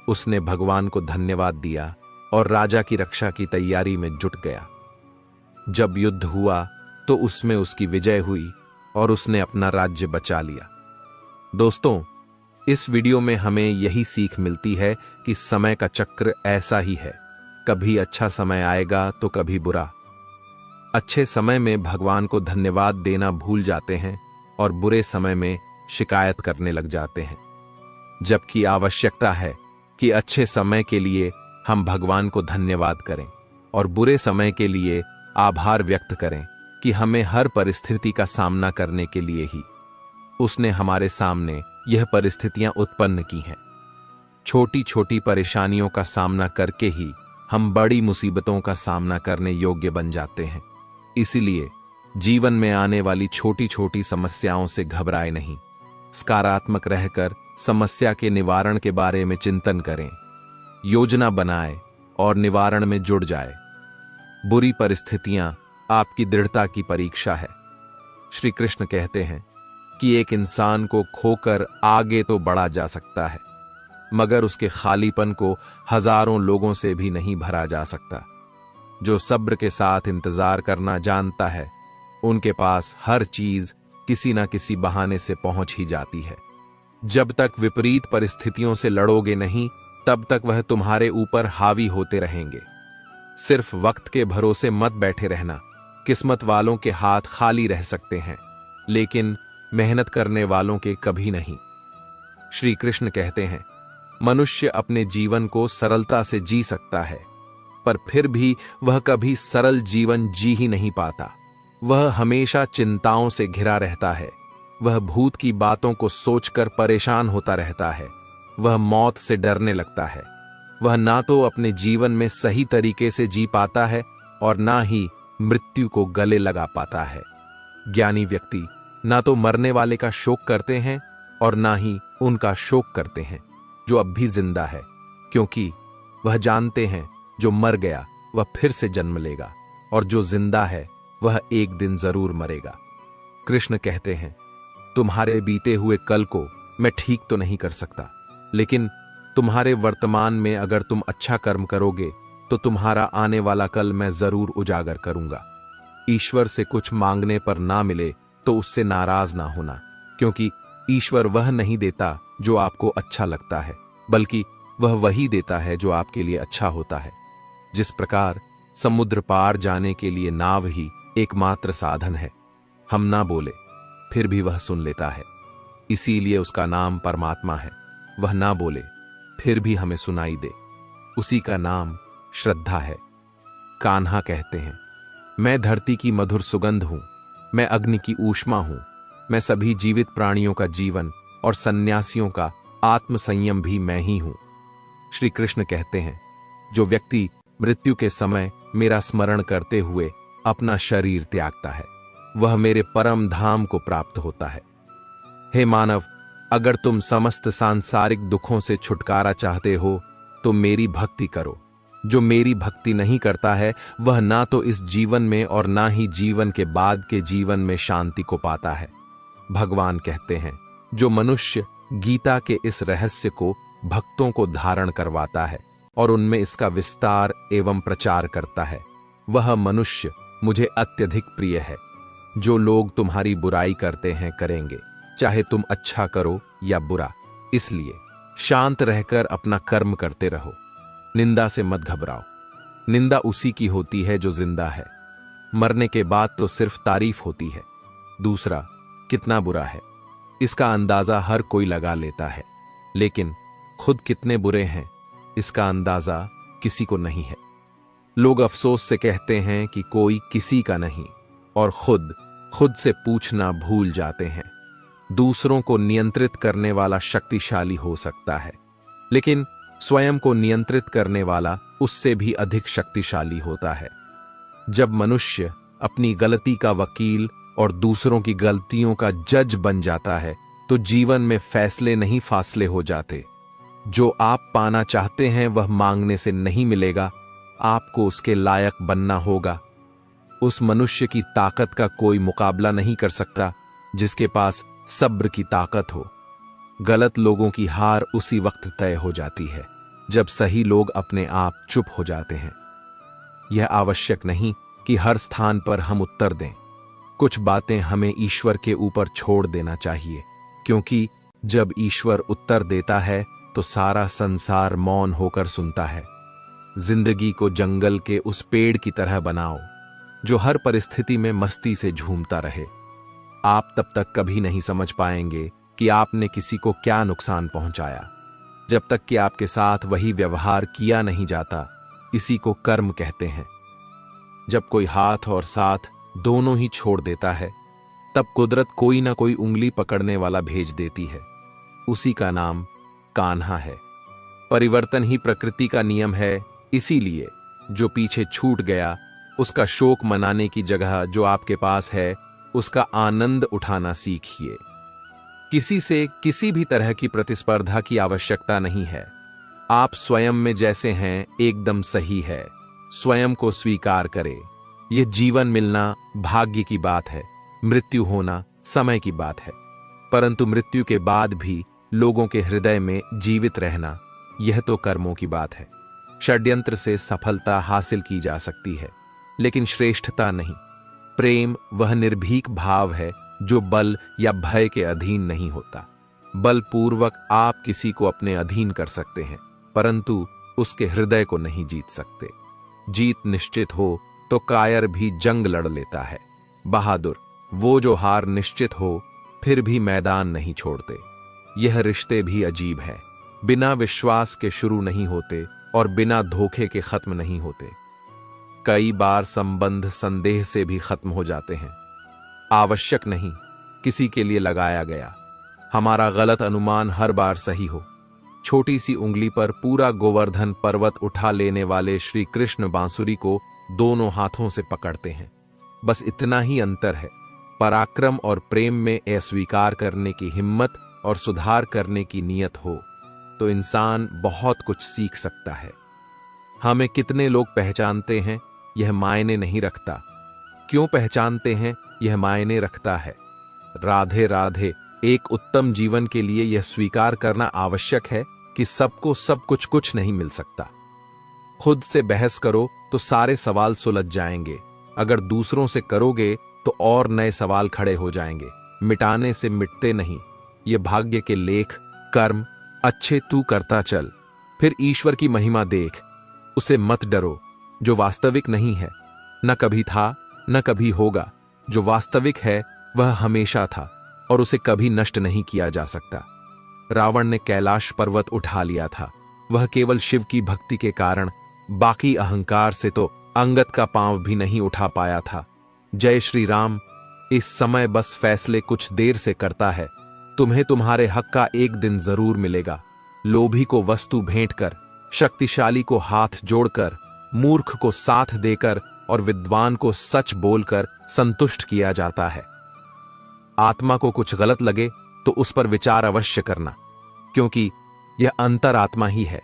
S1: उसने भगवान को धन्यवाद दिया और राजा की रक्षा की तैयारी में जुट गया। जब युद्ध हुआ तो उसमें उसकी विजय हुई और उसने अपना राज्य बचा लिया। दोस्तों, इस वीडियो में हमें यही सीख मिलती है कि समय का चक्र ऐसा ही है, कभी अच्छा समय आएगा तो कभी बुरा। अच्छे समय में भगवान को धन्यवाद देना भूल जाते हैं और बुरे समय में शिकायत करने लग जाते हैं, जबकि आवश्यकता है कि अच्छे समय के लिए हम भगवान को धन्यवाद करें और बुरे समय के लिए आभार व्यक्त करें कि हमें हर परिस्थिति का सामना करने के लिए ही उसने हमारे सामने यह परिस्थितियां उत्पन्न की हैं। छोटी छोटी परेशानियों का सामना करके ही हम बड़ी मुसीबतों का सामना करने योग्य बन जाते हैं। इसीलिए जीवन में आने वाली छोटी छोटी समस्याओं से घबराए नहीं, सकारात्मक रहकर समस्या के निवारण के बारे में चिंतन करें, योजना बनाएं और निवारण में जुड़ जाए। बुरी परिस्थितियां आपकी दृढ़ता की परीक्षा है। श्री कृष्ण कहते हैं कि एक इंसान को खोकर आगे तो बढ़ा जा सकता है, मगर उसके खालीपन को हजारों लोगों से भी नहीं भरा जा सकता। जो सब्र के साथ इंतजार करना जानता है, उनके पास हर चीज किसी न किसी बहाने से पहुंच ही जाती है। जब तक विपरीत परिस्थितियों से लड़ोगे नहीं, तब तक वह तुम्हारे ऊपर हावी होते रहेंगे। सिर्फ वक्त के भरोसे मत बैठे रहना। किस्मत वालों के हाथ खाली रह सकते हैं, लेकिन मेहनत करने वालों के कभी नहीं। श्री कृष्ण कहते हैं, मनुष्य अपने जीवन को सरलता से जी सकता है, पर फिर भी वह कभी सरल जीवन जी ही नहीं पाता। वह हमेशा चिंताओं से घिरा रहता है। वह भूत की बातों को सोचकर परेशान होता रहता है। वह मौत से डरने लगता है। वह ना तो अपने जीवन में सही तरीके से जी पाता है और ना ही मृत्यु को गले लगा पाता है। ज्ञानी व्यक्ति ना तो मरने वाले का शोक करते हैं और ना ही उनका शोक करते हैं जो अब भी जिंदा है, क्योंकि वह जानते हैं जो मर गया वह फिर से जन्म लेगा और जो जिंदा है वह एक दिन जरूर मरेगा। कृष्ण कहते हैं, तुम्हारे बीते हुए कल को मैं ठीक तो नहीं कर सकता, लेकिन तुम्हारे वर्तमान में अगर तुम अच्छा कर्म करोगे तो तुम्हारा आने वाला कल मैं जरूर उजागर करूंगा। ईश्वर से कुछ मांगने पर ना मिले तो उससे नाराज ना होना, क्योंकि ईश्वर वह नहीं देता जो आपको अच्छा लगता है, बल्कि वह वही देता है जो आपके लिए अच्छा होता है। जिस प्रकार समुद्र पार जाने के लिए नाव ही एकमात्र साधन है, हम ना बोले फिर भी वह सुन लेता है, इसीलिए उसका नाम परमात्मा है। वह ना बोले फिर भी हमें सुनाई दे, उसी का नाम श्रद्धा है। कान्हा कहते हैं, मैं धरती की मधुर सुगंध हूं, मैं अग्नि की ऊष्मा हूं, मैं सभी जीवित प्राणियों का जीवन और सन्यासियों का आत्म संयम भी मैं ही हूं। श्री कृष्ण कहते हैं, जो व्यक्ति मृत्यु के समय मेरा स्मरण करते हुए अपना शरीर त्यागता है वह मेरे परम धाम को प्राप्त होता है। हे मानव, अगर तुम समस्त सांसारिक दुखों से छुटकारा चाहते हो तो मेरी भक्ति करो। जो मेरी भक्ति नहीं करता है वह ना तो इस जीवन में और ना ही जीवन के बाद के जीवन में शांति को पाता है। भगवान कहते हैं, जो मनुष्य गीता के इस रहस्य को भक्तों को धारण करवाता है और उनमें इसका विस्तार एवं प्रचार करता है, वह मनुष्य मुझे अत्यधिक प्रिय है। जो लोग तुम्हारी बुराई करते हैं करेंगे, चाहे तुम अच्छा करो या बुरा, इसलिए शांत रहकर अपना कर्म करते रहो। निंदा से मत घबराओ, निंदा उसी की होती है जो जिंदा है। मरने के बाद तो सिर्फ तारीफ होती है। दूसरा कितना बुरा है इसका अंदाजा हर कोई लगा लेता है, लेकिन खुद कितने बुरे हैं इसका अंदाजा किसी को नहीं है। लोग अफसोस से कहते हैं कि कोई किसी का नहीं, और खुद से पूछना भूल जाते हैं। दूसरों को नियंत्रित करने वाला शक्तिशाली हो सकता है, लेकिन स्वयं को नियंत्रित करने वाला उससे भी अधिक शक्तिशाली होता है। जब मनुष्य अपनी गलती का वकील और दूसरों की गलतियों का जज बन जाता है तो जीवन में फैसले नहीं फासले हो जाते। जो आप पाना चाहते हैं वह मांगने से नहीं मिलेगा, आपको उसके लायक बनना होगा। उस मनुष्य की ताकत का कोई मुकाबला नहीं कर सकता जिसके पास सब्र की ताकत हो। गलत लोगों की हार उसी वक्त तय हो जाती है जब सही लोग अपने आप चुप हो जाते हैं। यह आवश्यक नहीं कि हर स्थान पर हम उत्तर दें। कुछ बातें हमें ईश्वर के ऊपर छोड़ देना चाहिए, क्योंकि जब ईश्वर उत्तर देता है तो सारा संसार मौन होकर सुनता है। जिंदगी को जंगल के उस पेड़ की तरह बनाओ जो हर परिस्थिति में मस्ती से झूमता रहे। आप तब तक कभी नहीं समझ पाएंगे कि आपने किसी को क्या नुकसान पहुंचाया, जब तक कि आपके साथ वही व्यवहार किया नहीं जाता। इसी को कर्म कहते हैं। जब कोई हाथ और साथ दोनों ही छोड़ देता है, तब कुदरत कोई ना कोई उंगली पकड़ने वाला भेज देती है। उसी का नाम कान्हा है। परिवर्तन ही प्रकृति का नियम है, इसीलिए जो पीछे छूट गया उसका शोक मनाने की जगह जो आपके पास है उसका आनंद उठाना सीखिए। किसी से किसी भी तरह की प्रतिस्पर्धा की आवश्यकता नहीं है। आप स्वयं में जैसे हैं एकदम सही है। स्वयं को स्वीकार करें। यह जीवन मिलना भाग्य की बात है, मृत्यु होना समय की बात है, परंतु मृत्यु के बाद भी लोगों के हृदय में जीवित रहना यह तो कर्मों की बात है। षड्यंत्र से सफलता हासिल की जा सकती है, लेकिन श्रेष्ठता नहीं। प्रेम वह निर्भीक भाव है जो बल या भय के अधीन नहीं होता। बलपूर्वक आप किसी को अपने अधीन कर सकते हैं, परंतु उसके हृदय को नहीं जीत सकते। जीत निश्चित हो तो कायर भी जंग लड़ लेता है। बहादुर वो जो हार निश्चित हो फिर भी मैदान नहीं छोड़ते। यह रिश्ते भी अजीब है। बिना विश्वास के शुरू नहीं होते और बिना धोखे के खत्म नहीं होते। कई बार संबंध संदेह से भी खत्म हो जाते हैं। आवश्यक नहीं किसी के लिए लगाया गया हमारा गलत अनुमान हर बार सही हो। छोटी सी उंगली पर पूरा गोवर्धन पर्वत उठा लेने वाले श्री कृष्ण बांसुरी को दोनों हाथों से पकड़ते हैं। बस इतना ही अंतर है। पराक्रम और प्रेम में अस्वीकार करने की हिम्मत और सुधार करने की नीयत हो तो इंसान बहुत कुछ सीख सकता है। हमें कितने लोग पहचानते हैं यह मायने नहीं रखता, क्यों पहचानते हैं यह मायने रखता है। राधे राधे। एक उत्तम जीवन के लिए यह स्वीकार करना आवश्यक है कि सबको सब कुछ नहीं मिल सकता। खुद से बहस करो तो सारे सवाल सुलझ जाएंगे। अगर दूसरों से करोगे तो और नए सवाल खड़े हो जाएंगे। मिटाने से मिटते नहीं, ये भाग्य के लेख कर्म अच्छे तू करता चल, फिर ईश्वर की महिमा देख। उसे मत डरो जो वास्तविक नहीं है, न कभी था न कभी होगा। जो वास्तविक है वह हमेशा था और उसे कभी नष्ट नहीं किया जा सकता। रावण ने कैलाश पर्वत उठा लिया था, वह केवल शिव की भक्ति के कारण, बाकी अहंकार से तो अंगद का पांव भी नहीं उठा पाया था। जय श्री राम। इस समय बस फैसले कुछ देर से करता है। तुम्हें तुम्हारे हक का एक दिन जरूर मिलेगा। लोभी को वस्तु भेंट कर, शक्तिशाली को हाथ जोड़कर, मूर्ख को साथ देकर और विद्वान को सच बोलकर संतुष्ट किया जाता है। आत्मा को कुछ गलत लगे तो उस पर विचार अवश्य करना, क्योंकि यह अंतरात्मा ही है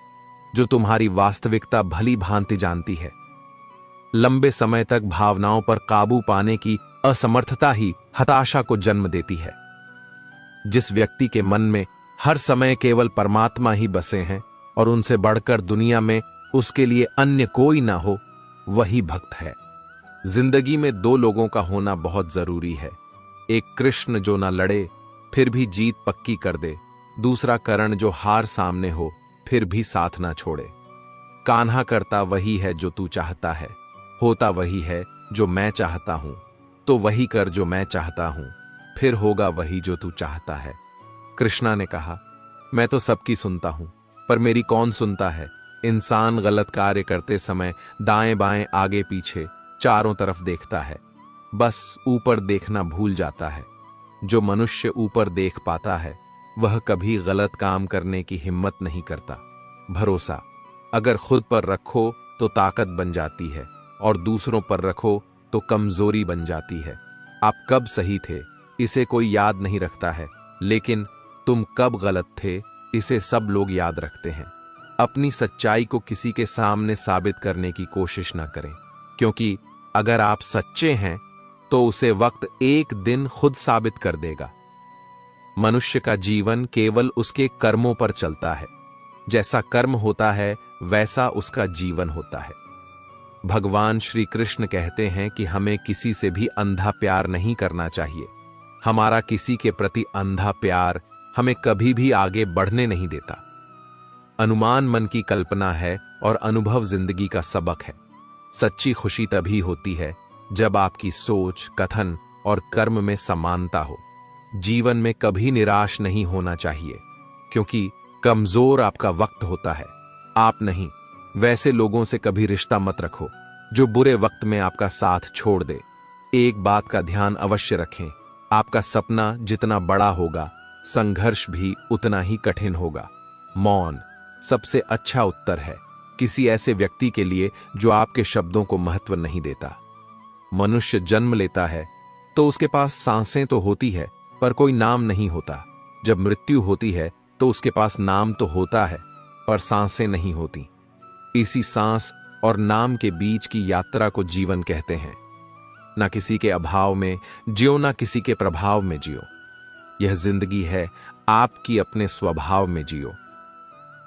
S1: जो तुम्हारी वास्तविकता भली भांति जानती है। लंबे समय तक भावनाओं पर काबू पाने की असमर्थता ही हताशा को जन्म देती है। जिस व्यक्ति के मन में हर समय केवल परमात्मा ही बसे हैं और उनसे बढ़कर दुनिया में उसके लिए अन्य कोई ना हो, वही भक्त है। जिंदगी में दो लोगों का होना बहुत जरूरी है। एक कृष्ण जो ना लड़े फिर भी जीत पक्की कर दे, दूसरा कर्ण जो हार सामने हो फिर भी साथ ना छोड़े। कान्हा करता वही है जो तू चाहता है, होता वही है जो मैं चाहता हूं, तो वही कर जो मैं चाहता हूं, फिर होगा वही जो तू चाहता है। कृष्णा ने कहा, मैं तो सबकी सुनता हूं, पर मेरी कौन सुनता है। इंसान गलत कार्य करते समय दाएं बाएं आगे पीछे चारों तरफ देखता है, बस ऊपर देखना भूल जाता है। जो मनुष्य ऊपर देख पाता है वह कभी गलत काम करने की हिम्मत नहीं करता। भरोसा अगर खुद पर रखो तो ताकत बन जाती है और दूसरों पर रखो तो कमजोरी बन जाती है। आप कब सही थे इसे कोई याद नहीं रखता है, लेकिन तुम कब गलत थे इसे सब लोग याद रखते हैं। अपनी सच्चाई को किसी के सामने साबित करने की कोशिश न करें, क्योंकि अगर आप सच्चे हैं तो उसे वक्त एक दिन खुद साबित कर देगा। मनुष्य का जीवन केवल उसके कर्मों पर चलता है। जैसा कर्म होता है वैसा उसका जीवन होता है। भगवान श्री कृष्ण कहते हैं कि हमें किसी से भी अंधा प्यार नहीं करना चाहिए। हमारा किसी के प्रति अंधा प्यार हमें कभी भी आगे बढ़ने नहीं देता। अनुमान मन की कल्पना है और अनुभव जिंदगी का सबक है। सच्ची खुशी तभी होती है जब आपकी सोच, कथन और कर्म में समानता हो। जीवन में कभी निराश नहीं होना चाहिए, क्योंकि कमजोर आपका वक्त होता है, आप नहीं। वैसे लोगों से कभी रिश्ता मत रखो जो बुरे वक्त में आपका साथ छोड़ दे। एक बात का ध्यान अवश्य रखें, आपका सपना जितना बड़ा होगा संघर्ष भी उतना ही कठिन होगा। मौन सबसे अच्छा उत्तर है किसी ऐसे व्यक्ति के लिए जो आपके शब्दों को महत्व नहीं देता। मनुष्य जन्म लेता है तो उसके पास सांसें तो होती है पर कोई नाम नहीं होता। जब मृत्यु होती है तो उसके पास नाम तो होता है पर सांसें नहीं होती। इसी सांस और नाम के बीच की यात्रा को जीवन कहते हैं। ना किसी के अभाव में जियो, ना किसी के प्रभाव में जियो। यह जिंदगी है, आपकी अपने स्वभाव में जियो।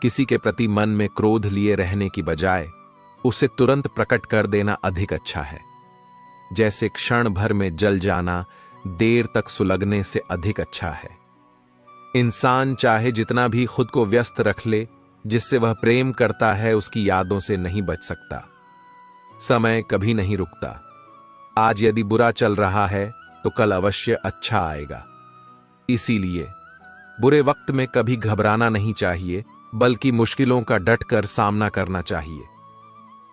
S1: किसी के प्रति मन में क्रोध लिए रहने की बजाय उसे तुरंत प्रकट कर देना अधिक अच्छा है। जैसे क्षण भर में जल जाना देर तक सुलगने से अधिक अच्छा है। इंसान चाहे जितना भी खुद को व्यस्त रख ले, जिससे वह प्रेम करता है उसकी यादों से नहीं बच सकता। समय कभी नहीं रुकता। आज यदि बुरा चल रहा है तो कल अवश्य अच्छा आएगा। इसीलिए बुरे वक्त में कभी घबराना नहीं चाहिए, बल्कि मुश्किलों का डटकर सामना करना चाहिए।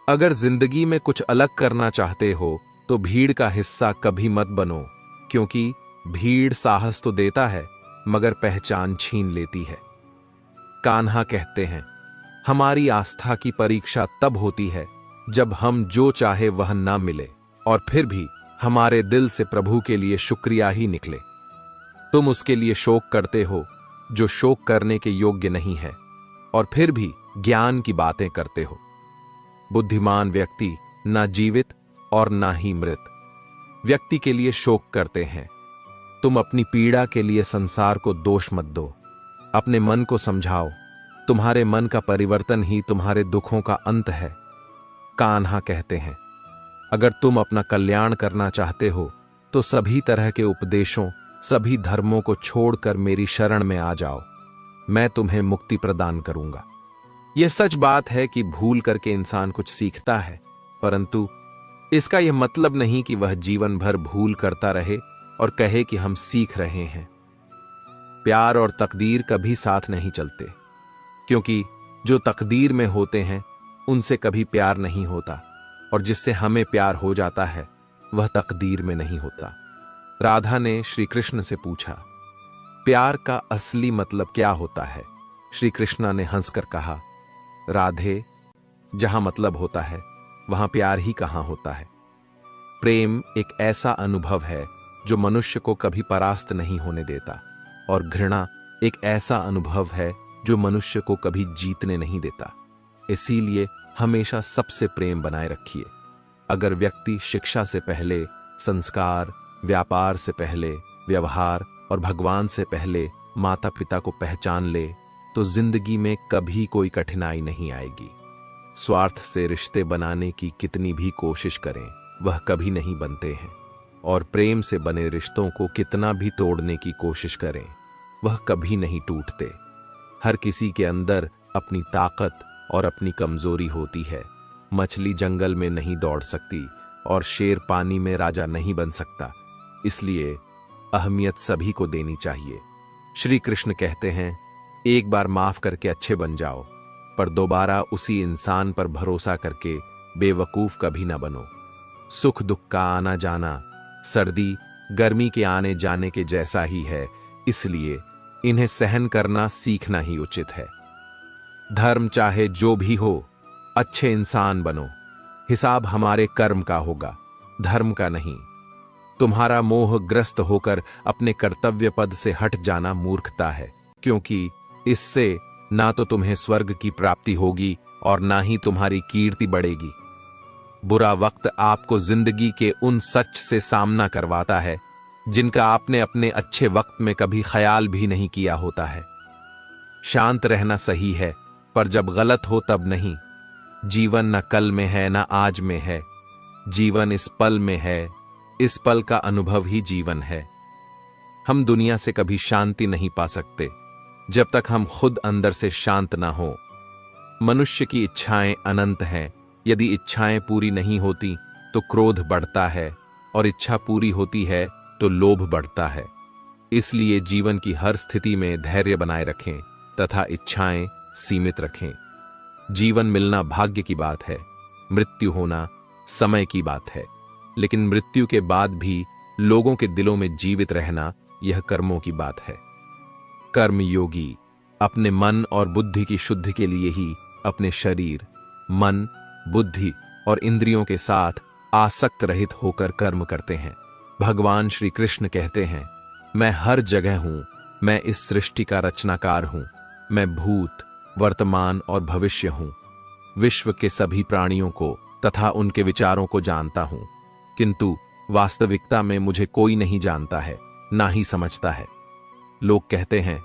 S1: अगर जिंदगी में कुछ अलग करना चाहते हो तो भीड़ का हिस्सा कभी मत बनो, क्योंकि भीड़ साहस तो देता है मगर पहचान छीन लेती है। कान्हा कहते हैं, हमारी आस्था की परीक्षा तब होती है जब हम जो चाहे वह ना मिले और फिर भी हमारे दिल से प्रभु के लिए शुक्रिया ही निकले। तुम उसके लिए शोक करते हो जो शोक करने के योग्य नहीं है, और फिर भी ज्ञान की बातें करते हो। बुद्धिमान व्यक्ति ना जीवित और ना ही मृत व्यक्ति के लिए शोक करते हैं। तुम अपनी पीड़ा के लिए संसार को दोष मत दो, अपने मन को समझाओ। तुम्हारे मन का परिवर्तन ही तुम्हारे दुखों का अंत है। कान्हा कहते हैं, अगर तुम अपना कल्याण करना चाहते हो तो सभी तरह के उपदेशों, सभी धर्मों को छोड़कर मेरी शरण में आ जाओ। मैं तुम्हें मुक्ति प्रदान करूंगा। यह सच बात है कि भूल करके इंसान कुछ सीखता है, परंतु इसका यह मतलब नहीं कि वह जीवन भर भूल करता रहे और कहे कि हम सीख रहे हैं। प्यार और तकदीर कभी साथ नहीं चलते, क्योंकि जो तकदीर में होते हैं उनसे कभी प्यार नहीं होता, और जिससे हमें प्यार हो जाता है वह तकदीर में नहीं होता। राधा ने श्री कृष्ण से पूछा, प्यार का असली मतलब क्या होता है? श्री कृष्ण ने हंसकर कहा, राधे, जहां मतलब होता है वहां प्यार ही कहां होता है। प्रेम एक ऐसा अनुभव है जो मनुष्य को कभी परास्त नहीं होने देता, और घृणा एक ऐसा अनुभव है जो मनुष्य को कभी जीतने नहीं देता। इसीलिए हमेशा सबसे प्रेम बनाए रखिए। अगर व्यक्ति शिक्षा से पहले संस्कार, व्यापार से पहले व्यवहार और भगवान से पहले माता पिता को पहचान ले तो जिंदगी में कभी कोई कठिनाई नहीं आएगी। स्वार्थ से रिश्ते बनाने की कितनी भी कोशिश करें वह कभी नहीं बनते हैं, और प्रेम से बने रिश्तों को कितना भी तोड़ने की कोशिश करें वह कभी नहीं टूटते। हर किसी के अंदर अपनी ताकत और अपनी कमजोरी होती है। मछली जंगल में नहीं दौड़ सकती और शेर पानी में राजा नहीं बन सकता, इसलिए अहमियत सभी को देनी चाहिए। श्री कृष्ण कहते हैं, एक बार माफ करके अच्छे बन जाओ, पर दोबारा उसी इंसान पर भरोसा करके बेवकूफ कभी ना बनो। सुख दुख का आना जाना सर्दी गर्मी के आने जाने के जैसा ही है, इसलिए इन्हें सहन करना सीखना ही उचित है। धर्म चाहे जो भी हो, अच्छे इंसान बनो। हिसाब हमारे कर्म का होगा, धर्म का नहीं। तुम्हारा मोहग्रस्त होकर अपने कर्तव्य पद से हट जाना मूर्खता है, क्योंकि इससे ना तो तुम्हें स्वर्ग की प्राप्ति होगी और ना ही तुम्हारी कीर्ति बढ़ेगी। बुरा वक्त आपको जिंदगी के उन सच से सामना करवाता है जिनका आपने अपने अच्छे वक्त में कभी ख्याल भी नहीं किया होता है। शांत रहना सही है, पर जब गलत हो तब नहीं। जीवन न कल में है न आज में है, जीवन इस पल में है। इस पल का अनुभव ही जीवन है। हम दुनिया से कभी शांति नहीं पा सकते जब तक हम खुद अंदर से शांत ना हो। मनुष्य की इच्छाएं अनंत हैं। यदि इच्छाएं पूरी नहीं होती तो क्रोध बढ़ता है, और इच्छा पूरी होती है तो लोभ बढ़ता है। इसलिए जीवन की हर स्थिति में धैर्य बनाए रखें तथा इच्छाएं सीमित रखें। जीवन मिलना भाग्य की बात है, मृत्यु होना समय की बात है, लेकिन मृत्यु के बाद भी लोगों के दिलों में जीवित रहना यह कर्मों की बात है। कर्म योगी अपने मन और बुद्धि की शुद्धि के लिए ही अपने शरीर, मन, बुद्धि और इंद्रियों के साथ आसक्त रहित होकर कर्म करते हैं। भगवान श्री कृष्ण कहते हैं, मैं हर जगह हूं, मैं इस सृष्टि का रचनाकार हूं, मैं भूत, वर्तमान और भविष्य हूं। विश्व के सभी प्राणियों को तथा उनके विचारों को जानता हूं, किंतु वास्तविकता में मुझे कोई नहीं जानता है, ना ही समझता है। लोग कहते हैं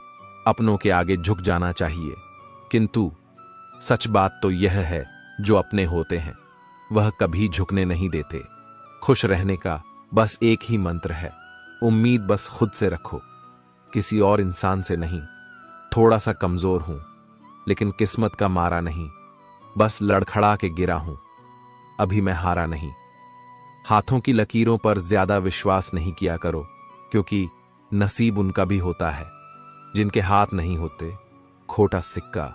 S1: अपनों के आगे झुक जाना चाहिए, किंतु सच बात तो यह है, जो अपने होते हैं वह कभी झुकने नहीं देते। खुश रहने का बस एक ही मंत्र है, उम्मीद बस खुद से रखो, किसी और इंसान से नहीं। थोड़ा सा कमजोर हूं, लेकिन किस्मत का मारा नहीं, बस लड़खड़ा के गिरा हूं, अभी मैं हारा नहीं। हाथों की लकीरों पर ज्यादा विश्वास नहीं किया करो, क्योंकि नसीब उनका भी होता है जिनके हाथ नहीं होते। खोटा सिक्का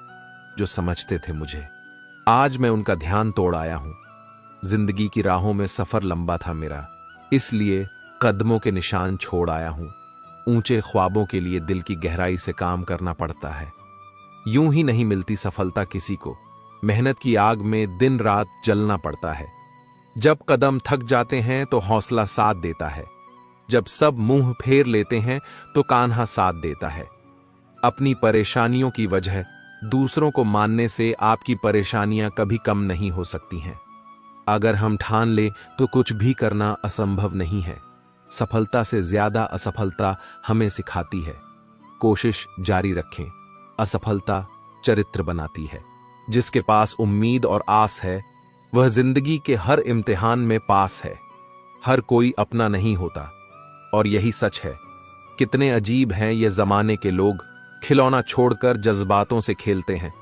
S1: जो समझते थे मुझे। आज मैं उनका ध्यान तोड़ आया हूं। जिंदगी की राहों में सफर लंबा था मेरा, इसलिए कदमों के निशान छोड़ आया हूं। ऊंचे ख्वाबों के लिए दिल की गहराई से काम करना पड़ता है। यूं ही नहीं मिलती सफलता किसी को, मेहनत की आग में दिन रात जलना पड़ता है। जब कदम थक जाते हैं तो हौसला साथ देता है। जब सब मुंह फेर लेते हैं तो कान्हा साथ देता है। अपनी परेशानियों की वजह दूसरों को मानने से आपकी परेशानियां कभी कम नहीं हो सकती हैं। अगर हम ठान ले तो कुछ भी करना असंभव नहीं है। सफलता से ज्यादा असफलता हमें सिखाती है। कोशिश जारी रखें। असफलता चरित्र बनाती है। जिसके पास उम्मीद और आस है वह जिंदगी के हर इम्तिहान में पास है। हर कोई अपना नहीं होता, और यही सच है। कितने अजीब हैं ये जमाने के लोग, खिलौना छोड़कर जज्बातों से खेलते हैं।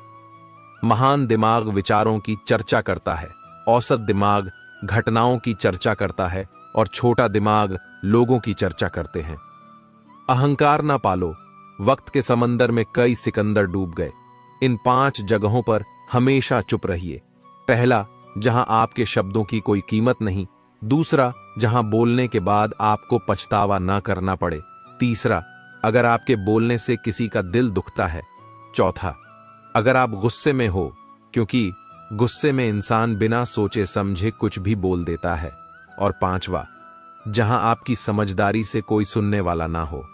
S1: महान दिमाग विचारों की चर्चा करता है, औसत दिमाग घटनाओं की चर्चा करता है, और छोटा दिमाग लोगों की चर्चा करते हैं। अहंकार ना पालो। वक्त के समंदर में कई सिकंदर डूब गए। इन 5 जगहों पर हमेशा चुप रहिए। पहला, जहां आपके शब्दों की कोई कीमत नहीं। दूसरा, जहां बोलने के बाद आपको पछतावा ना करना पड़े। तीसरा, अगर आपके बोलने से किसी का दिल दुखता है। चौथा, अगर आप गुस्से में हो, क्योंकि गुस्से में इंसान बिना सोचे समझे कुछ भी बोल देता है। और पांचवा, जहां आपकी समझदारी से कोई सुनने वाला ना हो।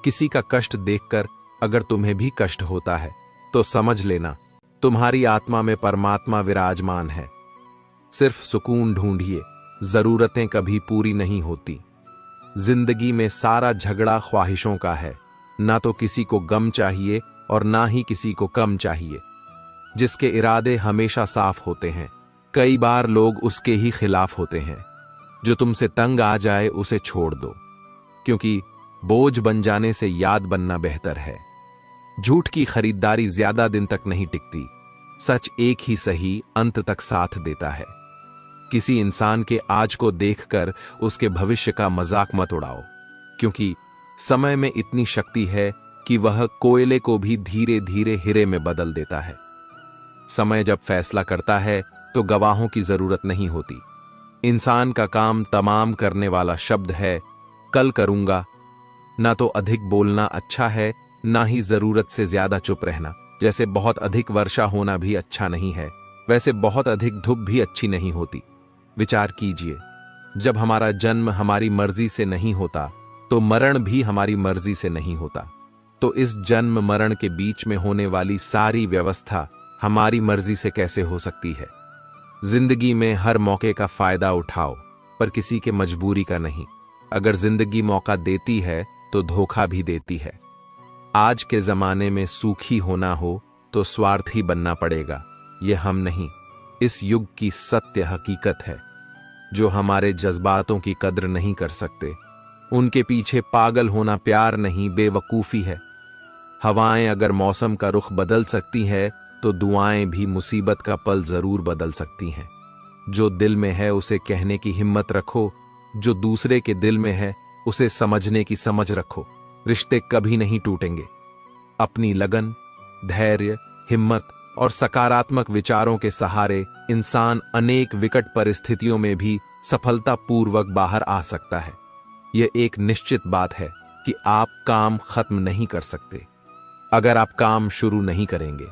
S1: किसी का कष्ट देखकर अगर तुम्हें भी कष्ट होता है तो समझ लेना तुम्हारी आत्मा में परमात्मा विराजमान है। सिर्फ सुकून ढूंढिए, जरूरतें कभी पूरी नहीं होती। जिंदगी में सारा झगड़ा ख्वाहिशों का है। ना तो किसी को गम चाहिए और ना ही किसी को कम चाहिए। जिसके इरादे हमेशा साफ होते हैं, कई बार लोग उसके ही खिलाफ होते हैं। जो तुमसे तंग आ जाए उसे छोड़ दो, क्योंकि बोझ बन जाने से याद बनना बेहतर है। झूठ की खरीदारी ज्यादा दिन तक नहीं टिकती। सच एक ही सही अंत तक साथ देता है। किसी इंसान के आज को देखकर उसके भविष्य का मजाक मत उड़ाओ, क्योंकि समय में इतनी शक्ति है कि वह कोयले को भी धीरे धीरे हीरे में बदल देता है। समय जब फैसला करता है तो गवाहों की जरूरत नहीं होती। इंसान का काम तमाम करने वाला शब्द है कल करूंगा। ना तो अधिक बोलना अच्छा है, ना ही जरूरत से ज्यादा चुप रहना। जैसे बहुत अधिक वर्षा होना भी अच्छा नहीं है, वैसे बहुत अधिक धूप भी अच्छी नहीं होती। विचार कीजिए, जब हमारा जन्म हमारी मर्जी से नहीं होता तो मरण भी हमारी मर्जी से नहीं होता। तो इस जन्म मरण के बीच में होने वाली सारी व्यवस्था हमारी मर्जी से कैसे हो सकती है? जिंदगी में हर मौके का फायदा उठाओ, पर किसी के मजबूरी का नहीं। अगर जिंदगी मौका देती है तो धोखा भी देती है। आज के जमाने में सूखी होना हो तो स्वार्थी बनना पड़ेगा। यह हम नहीं, इस युग की सत्य हकीकत है। जो हमारे जज्बातों की कद्र नहीं कर सकते, उनके पीछे पागल होना प्यार नहीं, बेवकूफी है। हवाएं अगर मौसम का रुख बदल सकती है तो दुआएं भी मुसीबत का पल जरूर बदल सकती हैं। जो दिल में है उसे कहने की हिम्मत रखो। जो दूसरे के दिल में है उसे समझने की समझ रखो। रिश्ते कभी नहीं टूटेंगे। अपनी लगन, धैर्य, हिम्मत और सकारात्मक विचारों के सहारे इंसान अनेक विकट परिस्थितियों में भी सफलतापूर्वक बाहर आ सकता है। यह एक निश्चित बात है कि आप काम खत्म नहीं कर सकते अगर आप काम शुरू नहीं करेंगे।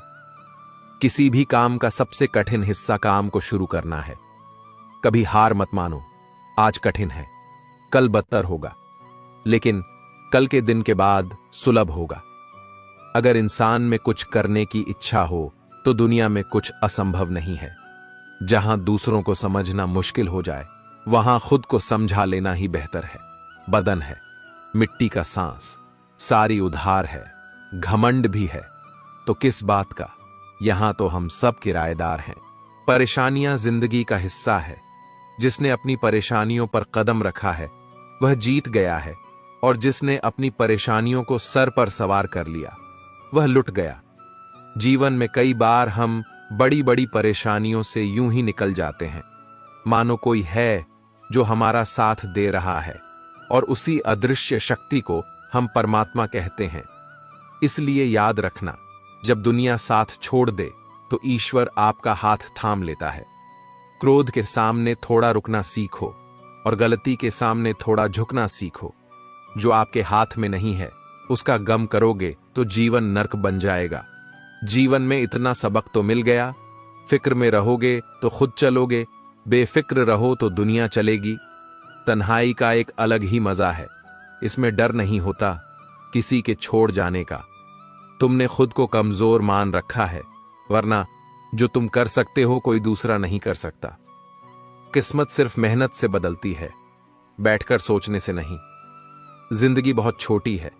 S1: किसी भी काम का सबसे कठिन हिस्सा काम को शुरू करना है। कभी हार मत मानो। आज कठिन है, कल बदतर होगा, लेकिन कल के दिन के बाद सुलभ होगा। अगर इंसान में कुछ करने की इच्छा हो तो दुनिया में कुछ असंभव नहीं है। जहां दूसरों को समझना मुश्किल हो जाए, वहां खुद को समझा लेना ही बेहतर है। बदन है, मिट्टी का सांस, सारी उधार है, घमंड भी है, तो किस बात का? यहां तो हम सब किराएदार हैं। परेशानियां जिंदगी का हिस्सा है। जिसने अपनी परेशानियों पर कदम रखा है वह जीत गया है, और जिसने अपनी परेशानियों को सर पर सवार कर लिया वह लुट गया। जीवन में कई बार हम बड़ी बड़ी परेशानियों से यूं ही निकल जाते हैं, मानो कोई है जो हमारा साथ दे रहा है, और उसी अदृश्य शक्ति को हम परमात्मा कहते हैं। इसलिए याद रखना, जब दुनिया साथ छोड़ दे तो ईश्वर आपका हाथ थाम लेता है। क्रोध के सामने थोड़ा रुकना सीखो और गलती के सामने थोड़ा झुकना सीखो। जो आपके हाथ में नहीं है उसका गम करोगे तो जीवन नर्क बन जाएगा। जीवन में इतना सबक तो मिल गया, फिक्र में रहोगे तो खुद चलोगे, बेफिक्र रहो तो दुनिया चलेगी। तन्हाई का एक अलग ही मजा है, इसमें डर नहीं होता किसी के छोड़ जाने का। तुमने खुद को कमजोर मान रखा है, वरना जो तुम कर सकते हो कोई दूसरा नहीं कर सकता। किस्मत सिर्फ मेहनत से बदलती है, बैठकर सोचने से नहीं। जिंदगी बहुत छोटी है,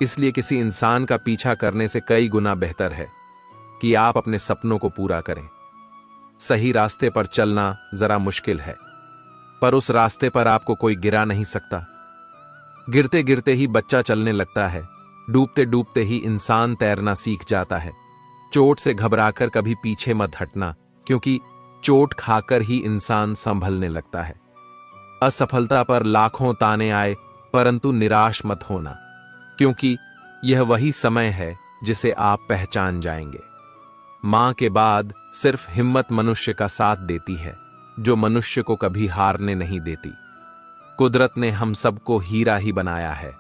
S1: इसलिए किसी इंसान का पीछा करने से कई गुना बेहतर है कि आप अपने सपनों को पूरा करें। सही रास्ते पर चलना जरा मुश्किल है, पर उस रास्ते पर आपको कोई गिरा नहीं सकता। गिरते गिरते ही बच्चा चलने लगता है, डूबते डूबते ही इंसान तैरना सीख जाता है। चोट से घबराकर कभी पीछे मत हटना, क्योंकि चोट खाकर ही इंसान संभलने लगता है। असफलता पर लाखों ताने आए, परंतु निराश मत होना, क्योंकि यह वही समय है जिसे आप पहचान जाएंगे। मां के बाद सिर्फ हिम्मत मनुष्य का साथ देती है, जो मनुष्य को कभी हारने नहीं देती। कुदरत ने हम सबको हीरा ही बनाया है,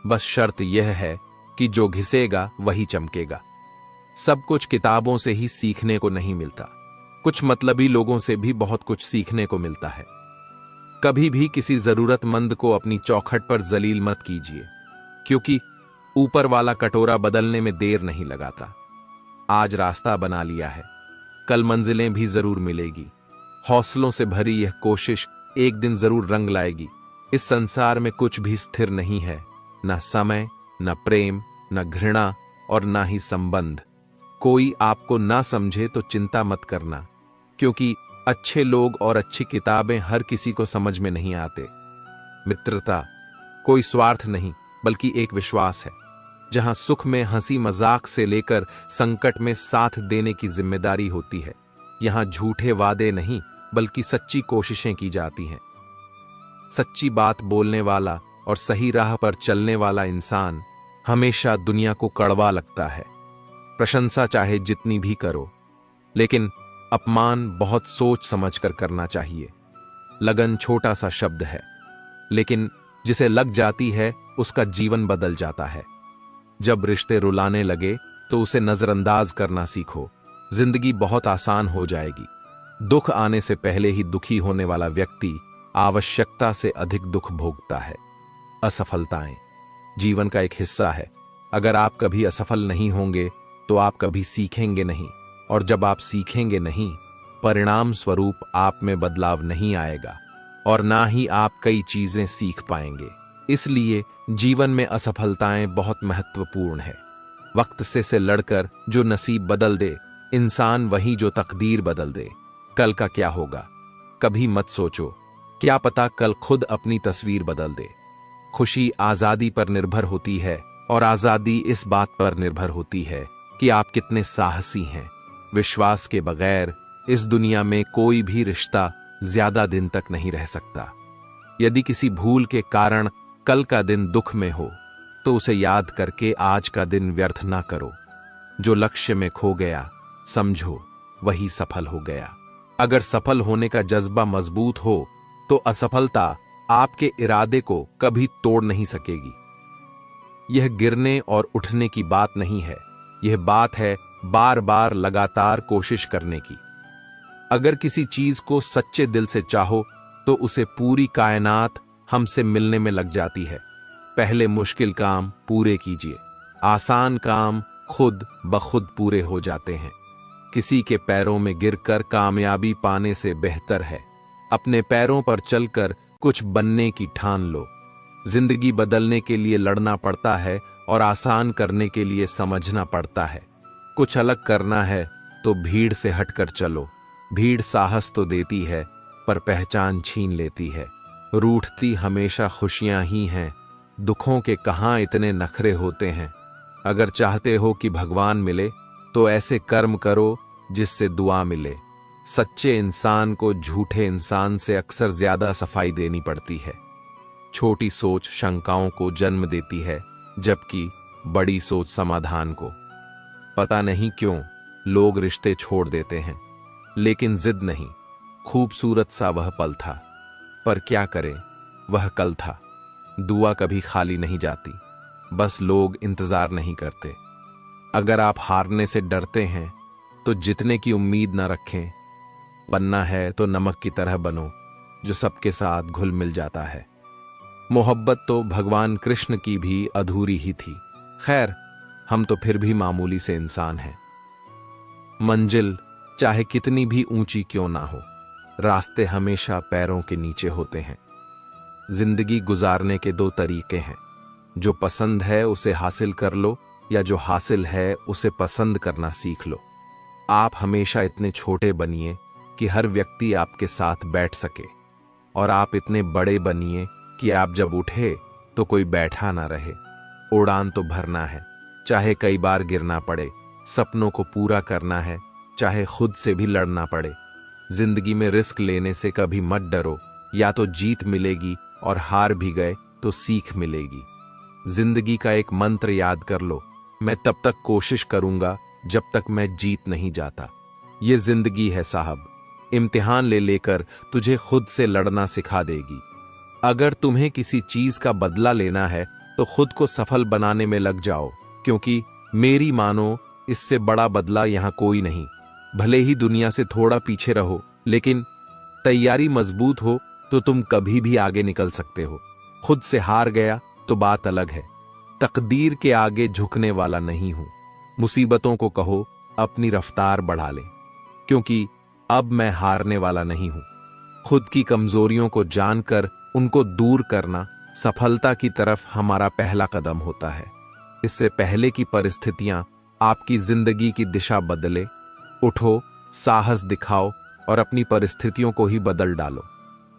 S1: बस शर्त यह है कि जो घिसेगा वही चमकेगा। सब कुछ किताबों से ही सीखने को नहीं मिलता, कुछ मतलबी लोगों से भी बहुत कुछ सीखने को मिलता है। कभी भी किसी जरूरतमंद को अपनी चौखट पर जलील मत कीजिए, क्योंकि ऊपर वाला कटोरा बदलने में देर नहीं लगाता। आज रास्ता बना लिया है, कल मंजिलें भी जरूर मिलेगी। हौसलों से भरी यह कोशिश एक दिन जरूर रंग लाएगी। इस संसार में कुछ भी स्थिर नहीं है, न समय, न प्रेम, न घृणा और न ही संबंध। कोई आपको ना समझे तो चिंता मत करना, क्योंकि अच्छे लोग और अच्छी किताबें हर किसी को समझ में नहीं आते। मित्रता कोई स्वार्थ नहीं, बल्कि एक विश्वास है, जहां सुख में हंसी मजाक से लेकर संकट में साथ देने की जिम्मेदारी होती है। यहां झूठे वादे नहीं, बल्कि सच्ची कोशिशें की जाती हैं। सच्ची बात बोलने वाला और सही राह पर चलने वाला इंसान हमेशा दुनिया को कड़वा लगता है। प्रशंसा चाहे जितनी भी करो, लेकिन अपमान बहुत सोच समझ कर करना चाहिए। लगन छोटा सा शब्द है, लेकिन जिसे लग जाती है उसका जीवन बदल जाता है। जब रिश्ते रुलाने लगे तो उसे नजरअंदाज करना सीखो, जिंदगी बहुत आसान हो जाएगी। दुख आने से पहले ही दुखी होने वाला व्यक्ति आवश्यकता से अधिक दुख भोगता है। असफलताएं जीवन का एक हिस्सा है। अगर आप कभी असफल नहीं होंगे तो आप कभी सीखेंगे नहीं, और जब आप सीखेंगे नहीं, परिणाम स्वरूप आप में बदलाव नहीं आएगा और ना ही आप कई चीजें सीख पाएंगे। इसलिए जीवन में असफलताएं बहुत महत्वपूर्ण है। वक्त से लड़कर जो नसीब बदल दे इंसान, वही जो तकदीर बदल दे। कल का क्या होगा कभी मत सोचो, क्या पता कल खुद अपनी तस्वीर बदल दे। खुशी आजादी पर निर्भर होती है, और आजादी इस बात पर निर्भर होती है कि आप कितने साहसी हैं। विश्वास के बगैर इस दुनिया में कोई भी रिश्ता ज्यादा दिन तक नहीं रह सकता। यदि किसी भूल के कारण कल का दिन दुख में हो, तो उसे याद करके आज का दिन व्यर्थ ना करो। जो लक्ष्य में खो गया, समझो वही सफल हो गया। अगर सफल होने का जज्बा मजबूत हो तो असफलता आपके इरादे को कभी तोड़ नहीं सकेगी। यह गिरने और उठने की बात नहीं है, यह बात है बार बार लगातार कोशिश करने की। अगर किसी चीज को सच्चे दिल से चाहो तो उसे पूरी कायनात हमसे मिलने में लग जाती है। पहले मुश्किल काम पूरे कीजिए, आसान काम खुद ब खुद पूरे हो जाते हैं। किसी के पैरों में गिरकर कामयाबी पाने से बेहतर है अपने पैरों पर चलकर कुछ बनने की ठान लो। जिंदगी बदलने के लिए लड़ना पड़ता है और आसान करने के लिए समझना पड़ता है। कुछ अलग करना है तो भीड़ से हटकर चलो। भीड़ साहस तो देती है, पर पहचान छीन लेती है। रूठती हमेशा खुशियां ही हैं, दुखों के कहां इतने नखरे होते हैं। अगर चाहते हो कि भगवान मिले तो ऐसे कर्म करो जिससे दुआ मिले। सच्चे इंसान को झूठे इंसान से अक्सर ज्यादा सफाई देनी पड़ती है। छोटी सोच शंकाओं को जन्म देती है, जबकि बड़ी सोच समाधान को। पता नहीं क्यों लोग रिश्ते छोड़ देते हैं, लेकिन जिद नहीं। खूबसूरत सा वह पल था, पर क्या करें, वह कल था। दुआ कभी खाली नहीं जाती, बस लोग इंतजार नहीं करते। अगर आप हारने से डरते हैं तो जीतने की उम्मीद न रखें। बनना है तो नमक की तरह बनो, जो सबके साथ घुल मिल जाता है। मोहब्बत तो भगवान कृष्ण की भी अधूरी ही थी। खैर, हम तो फिर भी मामूली से इंसान हैं। मंजिल चाहे कितनी भी ऊंची क्यों ना हो, रास्ते हमेशा पैरों के नीचे होते हैं। जिंदगी गुजारने के दो तरीके हैं, जो पसंद है उसे हासिल कर लो, या जो हासिल है उसे पसंद करना सीख लो। आप हमेशा इतने छोटे बनिए कि हर व्यक्ति आपके साथ बैठ सके, और आप इतने बड़े बनिए कि आप जब उठे तो कोई बैठा ना रहे। उड़ान तो भरना है, चाहे कई बार गिरना पड़े। सपनों को पूरा करना है, चाहे खुद से भी लड़ना पड़े। जिंदगी में रिस्क लेने से कभी मत डरो, या तो जीत मिलेगी और हार भी गए तो सीख मिलेगी। जिंदगी का एक मंत्र याद कर लो, मैं तब तक कोशिश करूंगा जब तक मैं जीत नहीं जाता। ये जिंदगी है साहब, इम्तिहान ले लेकर तुझे खुद से लड़ना सिखा देगी। अगर तुम्हें किसी चीज का बदला लेना है तो खुद को सफल बनाने में लग जाओ, क्योंकि मेरी मानो इससे बड़ा बदला यहां कोई नहीं। भले ही दुनिया से थोड़ा पीछे रहो, लेकिन तैयारी मजबूत हो तो तुम कभी भी आगे निकल सकते हो। खुद से हार गया तो बात अलग है, तकदीर के आगे झुकने वाला नहीं हूं। मुसीबतों को कहो अपनी रफ्तार बढ़ा ले, क्योंकि अब मैं हारने वाला नहीं हूं। खुद की कमजोरियों को जानकर उनको दूर करना सफलता की तरफ हमारा पहला कदम होता है। इससे पहले की परिस्थितियां आपकी जिंदगी की दिशा बदले, उठो, साहस दिखाओ और अपनी परिस्थितियों को ही बदल डालो।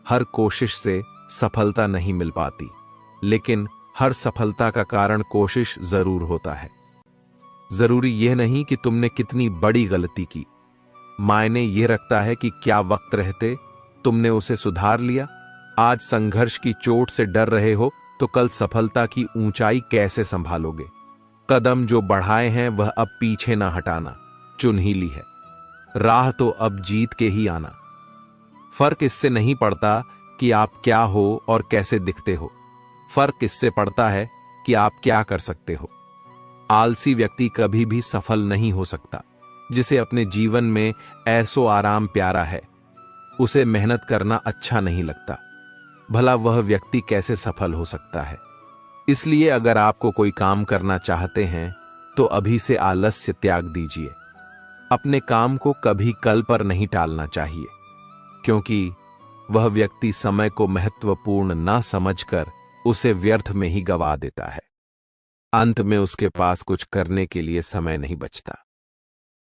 S1: हर कोशिश से सफलता नहीं मिल पाती, लेकिन हर सफलता का कारण कोशिश जरूर होता है। जरूरी यह नहीं कि तुमने कितनी बड़ी गलती की, मायने यह रखता है कि क्या वक्त रहते तुमने उसे सुधार लिया। आज संघर्ष की चोट से डर रहे हो तो कल सफलता की ऊंचाई कैसे संभालोगे। कदम जो बढ़ाए हैं वह अब पीछे ना हटाना, चुन ही ली है। राह तो अब जीत के ही आना। फर्क इससे नहीं पड़ता कि आप क्या हो और कैसे दिखते हो, फर्क इससे पड़ता है कि आप क्या कर सकते हो। आलसी व्यक्ति कभी भी सफल नहीं हो सकता। जिसे अपने जीवन में ऐसो आराम प्यारा है, उसे मेहनत करना अच्छा नहीं लगता। भला वह व्यक्ति कैसे सफल हो सकता है। इसलिए अगर आपको कोई काम करना चाहते हैं तो अभी से आलस्य त्याग दीजिए। अपने काम को कभी कल पर नहीं टालना चाहिए, क्योंकि वह व्यक्ति समय को महत्वपूर्ण ना समझकर उसे व्यर्थ में ही गवा देता है। अंत में उसके पास कुछ करने के लिए समय नहीं बचता।